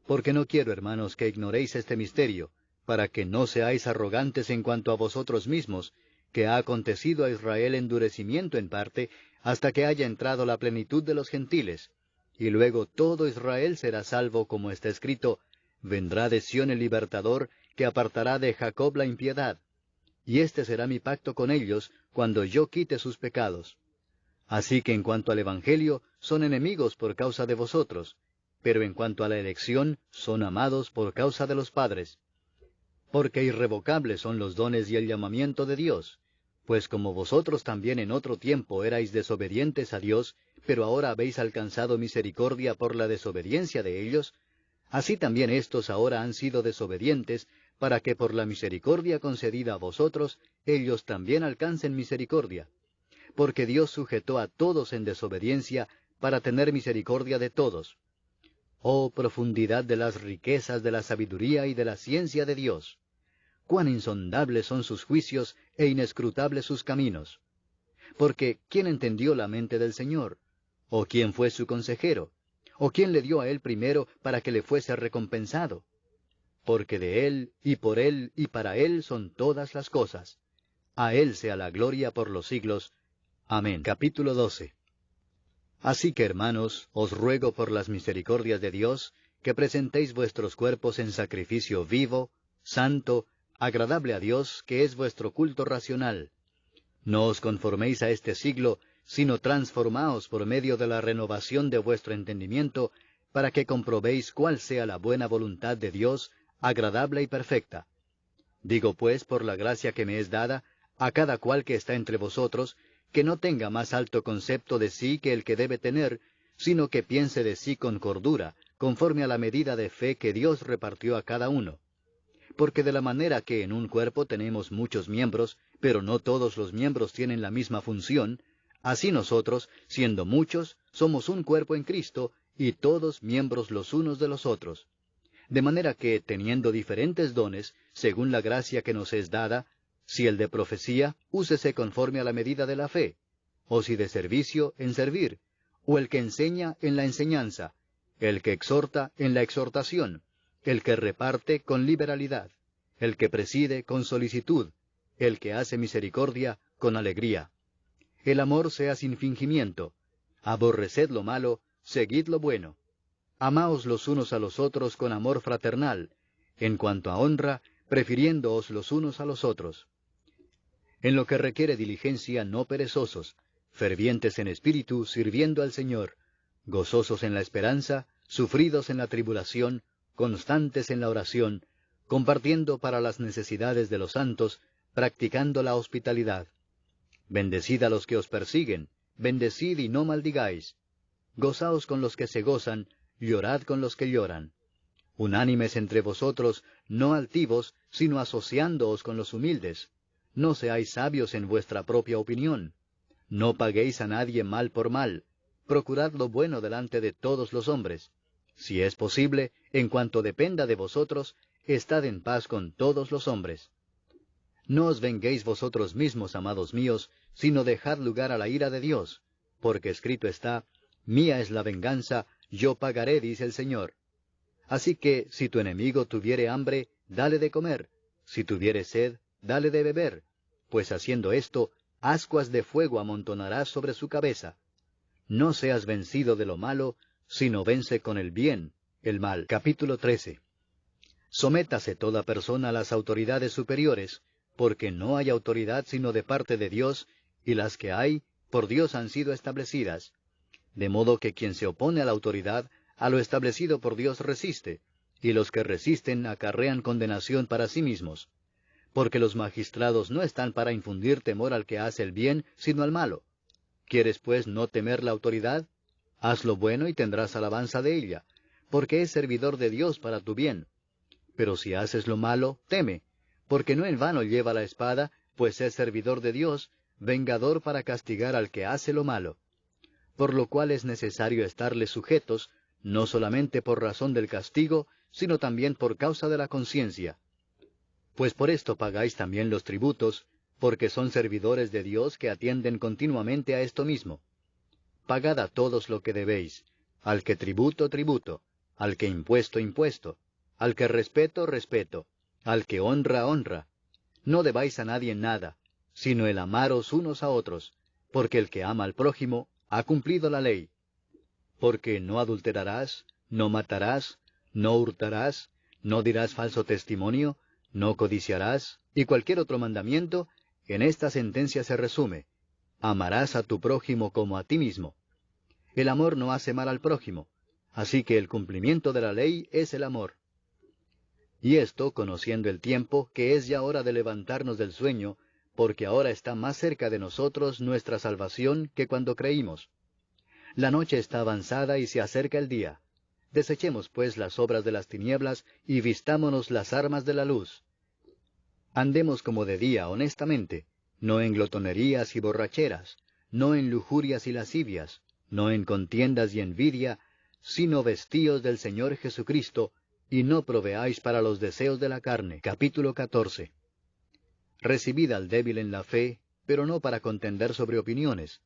Porque no quiero, hermanos, que ignoréis este misterio, para que no seáis arrogantes en cuanto a vosotros mismos, que ha acontecido a Israel endurecimiento en parte, hasta que haya entrado la plenitud de los gentiles, y luego todo Israel será salvo, como está escrito, vendrá de Sión el libertador, que apartará de Jacob la impiedad. Y este será mi pacto con ellos, cuando yo quite sus pecados. Así que en cuanto al Evangelio, son enemigos por causa de vosotros, pero en cuanto a la elección, son amados por causa de los padres. Porque irrevocables son los dones y el llamamiento de Dios, pues como vosotros también en otro tiempo erais desobedientes a Dios, pero ahora habéis alcanzado misericordia por la desobediencia de ellos, así también éstos ahora han sido desobedientes, para que por la misericordia concedida a vosotros, ellos también alcancen misericordia. Porque Dios sujetó a todos en desobediencia, para tener misericordia de todos. Oh profundidad de las riquezas de la sabiduría y de la ciencia de Dios. Cuán insondables son sus juicios e inescrutables sus caminos. Porque ¿quién entendió la mente del Señor? ¿O quién fue su consejero? ¿O quién le dio a él primero para que le fuese recompensado? Porque de él, y para él son todas las cosas. A él sea la gloria por los siglos. Amén. Capítulo 12. Así que, hermanos, os ruego por las misericordias de Dios, que presentéis vuestros cuerpos en sacrificio vivo, santo, agradable a Dios, que es vuestro culto racional. No os conforméis a este siglo, sino transformaos por medio de la renovación de vuestro entendimiento, para que comprobéis cuál sea la buena voluntad de Dios, agradable y perfecta. Digo pues, por la gracia que me es dada, a cada cual que está entre vosotros, que no tenga más alto concepto de sí que el que debe tener, sino que piense de sí con cordura, conforme a la medida de fe que Dios repartió a cada uno. Porque de la manera que en un cuerpo tenemos muchos miembros, pero no todos los miembros tienen la misma función, así nosotros, siendo muchos, somos un cuerpo en Cristo, y todos miembros los unos de los otros. De manera que, teniendo diferentes dones, según la gracia que nos es dada, si el de profecía, úsese conforme a la medida de la fe, o si de servicio, en servir, o el que enseña, en la enseñanza, el que exhorta, en la exhortación, el que reparte, con liberalidad, el que preside, con solicitud, el que hace misericordia, con alegría. El amor sea sin fingimiento. Aborreced lo malo, seguid lo bueno. Amaos los unos a los otros con amor fraternal, en cuanto a honra, prefiriéndoos los unos a los otros. En lo que requiere diligencia, no perezosos, fervientes en espíritu, sirviendo al Señor, gozosos en la esperanza, sufridos en la tribulación, constantes en la oración, compartiendo para las necesidades de los santos, practicando la hospitalidad. Bendecid a los que os persiguen, bendecid y no maldigáis. Gozaos con los que se gozan, llorad con los que lloran. Unánimes entre vosotros, no altivos, sino asociándoos con los humildes. No seáis sabios en vuestra propia opinión. No paguéis a nadie mal por mal. Procurad lo bueno delante de todos los hombres. Si es posible, en cuanto dependa de vosotros, estad en paz con todos los hombres. No os venguéis vosotros mismos, amados míos, sino dejad lugar a la ira de Dios, porque escrito está, mía es la venganza, yo pagaré, dice el Señor. Así que, si tu enemigo tuviere hambre, dale de comer, si tuviere sed, dale de beber, pues haciendo esto, ascuas de fuego amontonarás sobre su cabeza. No seas vencido de lo malo, sino vence con el bien el mal. Capítulo 13. Sométase toda persona a las autoridades superiores, porque no hay autoridad sino de parte de Dios, y las que hay, por Dios han sido establecidas. De modo que quien se opone a la autoridad, a lo establecido por Dios resiste, y los que resisten acarrean condenación para sí mismos. Porque los magistrados no están para infundir temor al que hace el bien, sino al malo. ¿Quieres pues no temer la autoridad? Haz lo bueno y tendrás alabanza de ella, porque es servidor de Dios para tu bien. Pero si haces lo malo, teme, porque no en vano lleva la espada, pues es servidor de Dios, vengador para castigar al que hace lo malo. Por lo cual es necesario estarles sujetos, no solamente por razón del castigo, sino también por causa de la conciencia. Pues por esto pagáis también los tributos, porque son servidores de Dios que atienden continuamente a esto mismo. Pagad a todos lo que debéis, al que tributo, tributo, al que impuesto, impuesto, al que respeto, respeto, al que honra, honra. No debáis a nadie nada, sino el amaros unos a otros, porque el que ama al prójimo ha cumplido la ley. Porque no adulterarás, no matarás, no hurtarás, no dirás falso testimonio, no codiciarás, y cualquier otro mandamiento, en esta sentencia se resume: Amarás a tu prójimo como a ti mismo. El amor no hace mal al prójimo, así que el cumplimiento de la ley es el amor. Y esto, conociendo el tiempo, que es ya hora de levantarnos del sueño, porque ahora está más cerca de nosotros nuestra salvación que cuando creímos. La noche está avanzada y se acerca el día. Desechemos pues las obras de las tinieblas y vistámonos las armas de la luz. Andemos como de día honestamente, no en glotonerías y borracheras, no en lujurias y lascivias, no en contiendas y envidia, sino vestíos del Señor Jesucristo, y no proveáis para los deseos de la carne. Capítulo 14. Recibid al débil en la fe, pero no para contender sobre opiniones,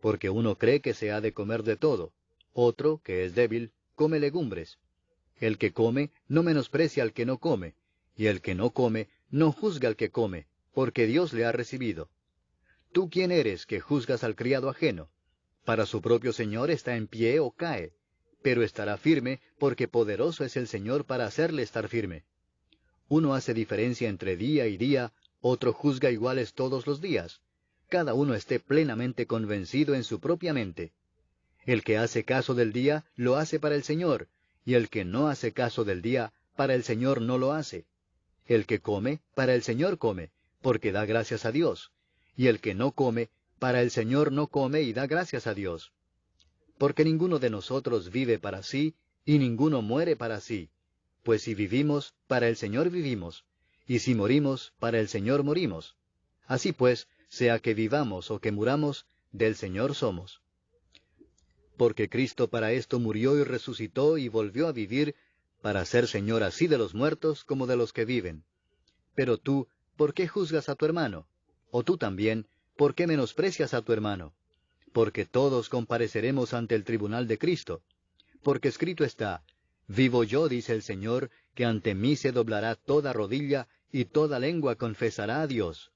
porque uno cree que se ha de comer de todo, otro, que es débil, come legumbres. El que come no menosprecia al que no come, y el que no come no juzga al que come, porque Dios le ha recibido. ¿Tú quién eres que juzgas al criado ajeno? Para su propio Señor está en pie o cae, pero estará firme, porque poderoso es el Señor para hacerle estar firme. Uno hace diferencia entre día y día, otro juzga iguales todos los días. Cada uno esté plenamente convencido en su propia mente. El que hace caso del día, lo hace para el Señor, y el que no hace caso del día, para el Señor no lo hace. El que come, para el Señor come, porque da gracias a Dios. Y el que no come, para el Señor no come y da gracias a Dios. Porque ninguno de nosotros vive para sí, y ninguno muere para sí. Pues si vivimos, para el Señor vivimos, y si morimos, para el Señor morimos. Así pues, sea que vivamos o que muramos, del Señor somos. Porque Cristo para esto murió y resucitó y volvió a vivir, para ser Señor así de los muertos como de los que viven. Pero tú, ¿por qué juzgas a tu hermano? O tú también, ¿por qué menosprecias a tu hermano? Porque todos compareceremos ante el tribunal de Cristo. Porque escrito está, vivo yo, dice el Señor, que ante mí se doblará toda rodilla, y toda lengua confesará a Dios.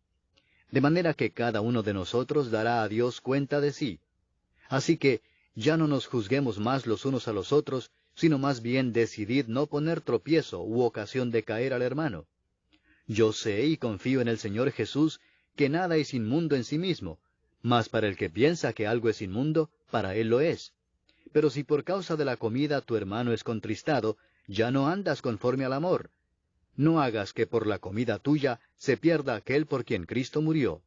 De manera que cada uno de nosotros dará a Dios cuenta de sí. Así que, ya no nos juzguemos más los unos a los otros, sino más bien decidid no poner tropiezo u ocasión de caer al hermano. Yo sé y confío en el Señor Jesús, que nada es inmundo en sí mismo, mas para el que piensa que algo es inmundo, para él lo es. Pero si por causa de la comida tu hermano es contristado, ya no andas conforme al amor. No hagas que por la comida tuya se pierda aquel por quien Cristo murió.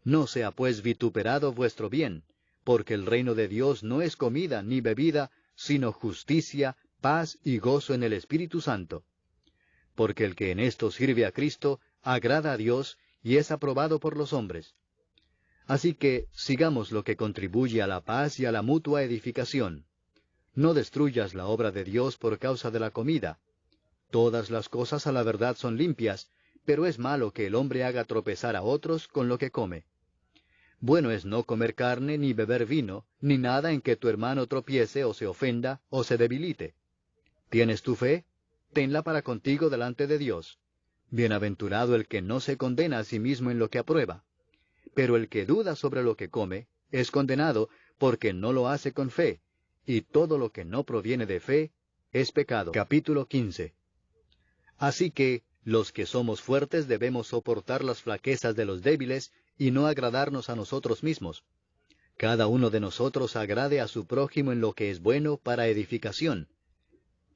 No sea pues vituperado vuestro bien, porque el reino de Dios no es comida ni bebida, sino justicia, paz y gozo en el Espíritu Santo. Porque el que en esto sirve a Cristo, agrada a Dios y es aprobado por los hombres. Así que sigamos lo que contribuye a la paz y a la mutua edificación. No destruyas la obra de Dios por causa de la comida. Todas las cosas a la verdad son limpias, pero es malo que el hombre haga tropezar a otros con lo que come. Bueno es no comer carne ni beber vino, ni nada en que tu hermano tropiece o se ofenda o se debilite. ¿Tienes tu fe? Tenla para contigo delante de Dios. Bienaventurado el que no se condena a sí mismo en lo que aprueba. Pero el que duda sobre lo que come, es condenado, porque no lo hace con fe, y todo lo que no proviene de fe, es pecado. Capítulo 15. Así que, los que somos fuertes debemos soportar las flaquezas de los débiles, y no agradarnos a nosotros mismos. Cada uno de nosotros agrade a su prójimo en lo que es bueno para edificación.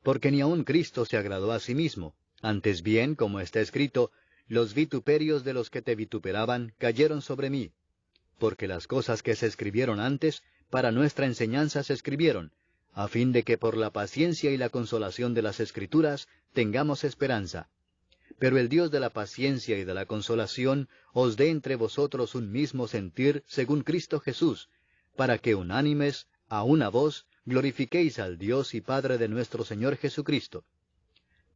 Porque ni aun Cristo se agradó a sí mismo, antes bien, como está escrito, los vituperios de los que te vituperaban cayeron sobre mí. Porque las cosas que se escribieron antes, para nuestra enseñanza se escribieron, a fin de que por la paciencia y la consolación de las Escrituras tengamos esperanza. Pero el Dios de la paciencia y de la consolación os dé entre vosotros un mismo sentir según Cristo Jesús, para que unánimes, a una voz, glorifiquéis al Dios y Padre de nuestro Señor Jesucristo.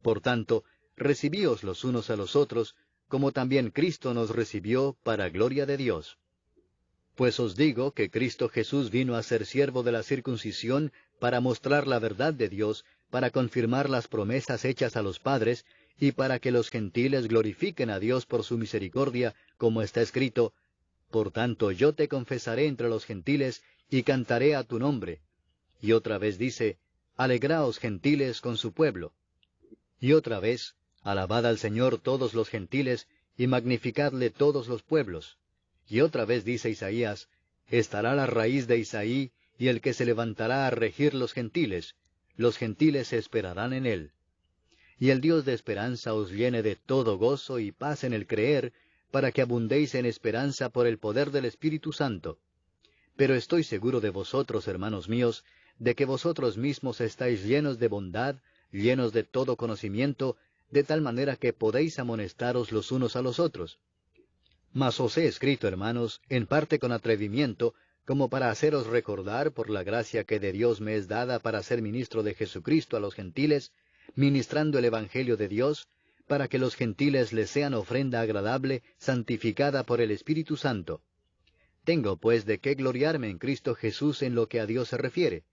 Por tanto, recibíos los unos a los otros, como también Cristo nos recibió para gloria de Dios. Pues os digo que Cristo Jesús vino a ser siervo de la circuncisión para mostrar la verdad de Dios, para confirmar las promesas hechas a los padres, y para que los gentiles glorifiquen a Dios por su misericordia, como está escrito, Por tanto yo te confesaré entre los gentiles, y cantaré a tu nombre. Y otra vez dice, Alegraos gentiles con su pueblo. Y otra vez, Alabad al Señor todos los gentiles, y magnificadle todos los pueblos. Y otra vez dice Isaías, estará la raíz de Isaí, y el que se levantará a regir los gentiles esperarán en él. Y el Dios de esperanza os llene de todo gozo y paz en el creer, para que abundéis en esperanza por el poder del Espíritu Santo. Pero estoy seguro de vosotros, hermanos míos, de que vosotros mismos estáis llenos de bondad, llenos de todo conocimiento, de tal manera que podéis amonestaros los unos a los otros. Mas os he escrito, hermanos, en parte con atrevimiento, como para haceros recordar, por la gracia que de Dios me es dada para ser ministro de Jesucristo a los gentiles, ministrando el Evangelio de Dios, para que los gentiles les sean ofrenda agradable, santificada por el Espíritu Santo. Tengo pues de qué gloriarme en Cristo Jesús en lo que a Dios se refiere,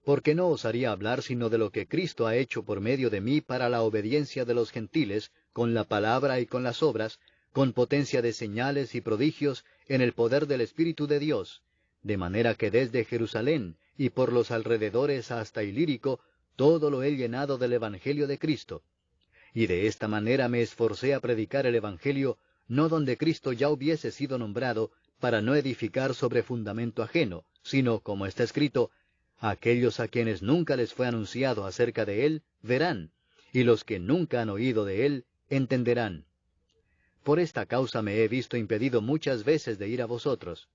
porque no osaría hablar sino de lo que Cristo ha hecho por medio de mí para la obediencia de los gentiles, con la palabra y con las obras, con potencia de señales y prodigios, en el poder del Espíritu de Dios, de manera que desde Jerusalén y por los alrededores hasta Ilírico, todo lo he llenado del Evangelio de Cristo. Y de esta manera me esforcé a predicar el Evangelio, no donde Cristo ya hubiese sido nombrado, para no edificar sobre fundamento ajeno, sino, como está escrito, aquellos a quienes nunca les fue anunciado acerca de él, verán, y los que nunca han oído de él, entenderán. Por esta causa me he visto impedido muchas veces de ir a vosotros.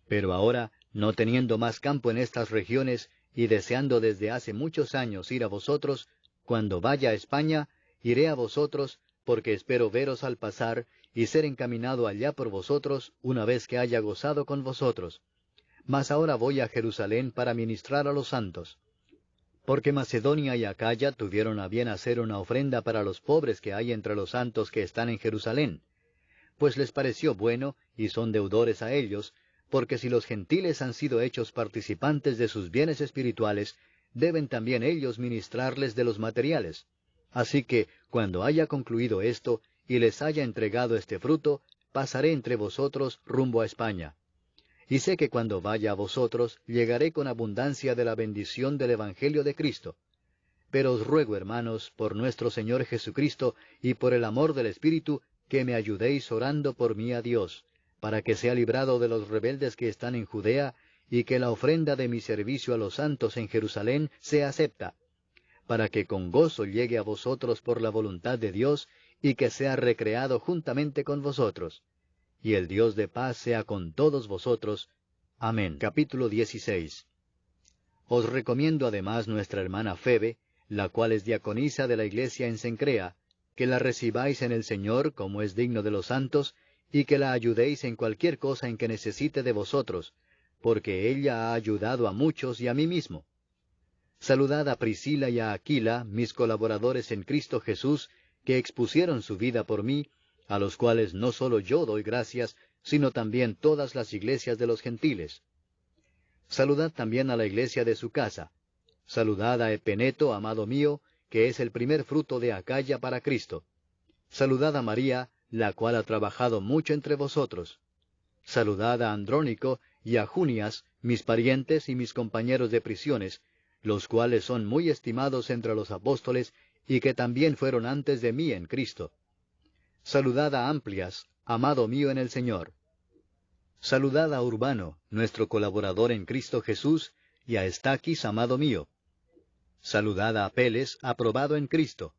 Pero ahora, no teniendo más campo en estas regiones, y deseando desde hace muchos años ir a vosotros, cuando vaya a España, iré a vosotros, porque espero veros al pasar, y ser encaminado allá por vosotros, una vez que haya gozado con vosotros. Mas ahora voy a Jerusalén para ministrar a los santos. Porque Macedonia y Acaya tuvieron a bien hacer una ofrenda para los pobres que hay entre los santos que están en Jerusalén. Pues les pareció bueno, y son deudores a ellos, porque si los gentiles han sido hechos participantes de sus bienes espirituales, deben también ellos ministrarles de los materiales. Así que, cuando haya concluido esto, y les haya entregado este fruto, pasaré entre vosotros rumbo a España. Y sé que cuando vaya a vosotros, llegaré con abundancia de la bendición del Evangelio de Cristo. Pero os ruego, hermanos, por nuestro Señor Jesucristo, y por el amor del Espíritu, que me ayudéis orando por mí a Dios, para que sea librado de los rebeldes que están en Judea, y que la ofrenda de mi servicio a los santos en Jerusalén sea acepta, para que con gozo llegue a vosotros por la voluntad de Dios, y que sea recreado juntamente con vosotros. Y el Dios de paz sea con todos vosotros. Amén. Capítulo 16. Os recomiendo además nuestra hermana Febe, la cual es diaconisa de la iglesia en Cencrea, que la recibáis en el Señor como es digno de los santos, y que la ayudéis en cualquier cosa en que necesite de vosotros, porque ella ha ayudado a muchos y a mí mismo. Saludad a Priscila y a Aquila, mis colaboradores en Cristo Jesús, que expusieron su vida por mí, a los cuales no solo yo doy gracias, sino también todas las iglesias de los gentiles. Saludad también a la iglesia de su casa. Saludad a Epeneto, amado mío, que es el primer fruto de Acaya para Cristo. Saludad a María, la cual ha trabajado mucho entre vosotros. Saludad a Andrónico y a Junias, mis parientes y mis compañeros de prisiones, los cuales son muy estimados entre los apóstoles, y que también fueron antes de mí en Cristo. Saludad a Amplias, amado mío en el Señor. Saludad a Urbano, nuestro colaborador en Cristo Jesús, y a Estaquis, amado mío. Saludad a Apeles, aprobado en Cristo.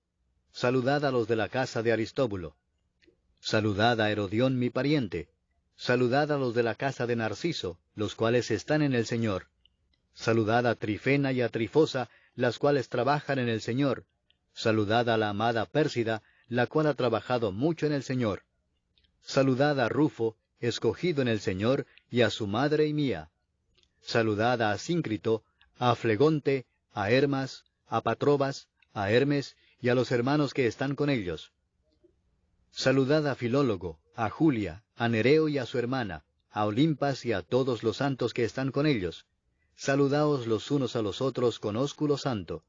Saludad a los de la casa de Aristóbulo. Saludad a Herodión, mi pariente. Saludad a los de la casa de Narciso, los cuales están en el Señor. Saludad a Trifena y a Trifosa, las cuales trabajan en el Señor. Saludad a la amada Pérsida, la cual ha trabajado mucho en el Señor. Saludad a Rufo, escogido en el Señor, y a su madre y mía. Saludad a Asíncrito, a Flegonte, a Hermas, a Patrobas, a Hermes, y a los hermanos que están con ellos. Saludad a Filólogo, a Julia, a Nereo y a su hermana, a Olimpas y a todos los santos que están con ellos. Saludaos los unos a los otros con ósculo santo.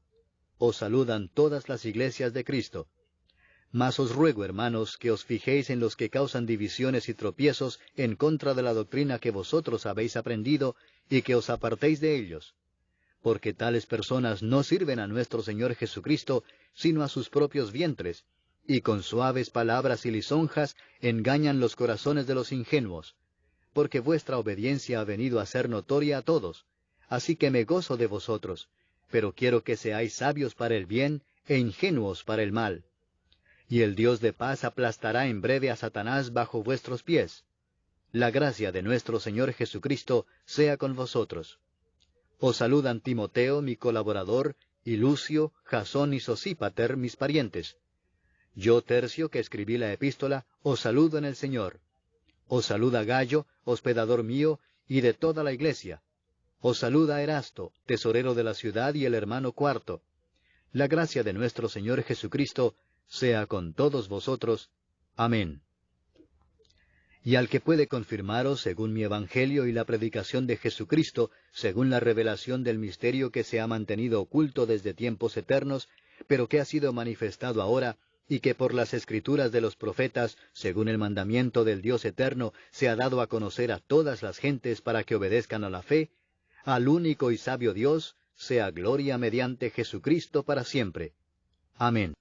Os saludan todas las iglesias de Cristo. Mas os ruego, hermanos, que os fijéis en los que causan divisiones y tropiezos en contra de la doctrina que vosotros habéis aprendido, y que os apartéis de ellos. Porque tales personas no sirven a nuestro Señor Jesucristo, sino a sus propios vientres, y con suaves palabras y lisonjas engañan los corazones de los ingenuos. porque vuestra obediencia ha venido a ser notoria a todos. Así que me gozo de vosotros, pero quiero que seáis sabios para el bien e ingenuos para el mal. Y el Dios de paz aplastará en breve a Satanás bajo vuestros pies. La gracia de nuestro Señor Jesucristo sea con vosotros. Os saludan Timoteo, mi colaborador, y Lucio, Jasón y Sosípater, mis parientes. Yo, Tercio, que escribí la epístola, os saludo en el Señor. Os saluda Gallo, hospedador mío, y de toda la iglesia. Os saluda Erasto, tesorero de la ciudad, y el hermano Cuarto. La gracia de nuestro Señor Jesucristo sea con todos vosotros. Amén. Y al que puede confirmaros según mi evangelio y la predicación de Jesucristo, según la revelación del misterio que se ha mantenido oculto desde tiempos eternos, pero que ha sido manifestado ahora, y que por las escrituras de los profetas, según el mandamiento del Dios eterno, se ha dado a conocer a todas las gentes para que obedezcan a la fe, al único y sabio Dios, sea gloria mediante Jesucristo para siempre. Amén.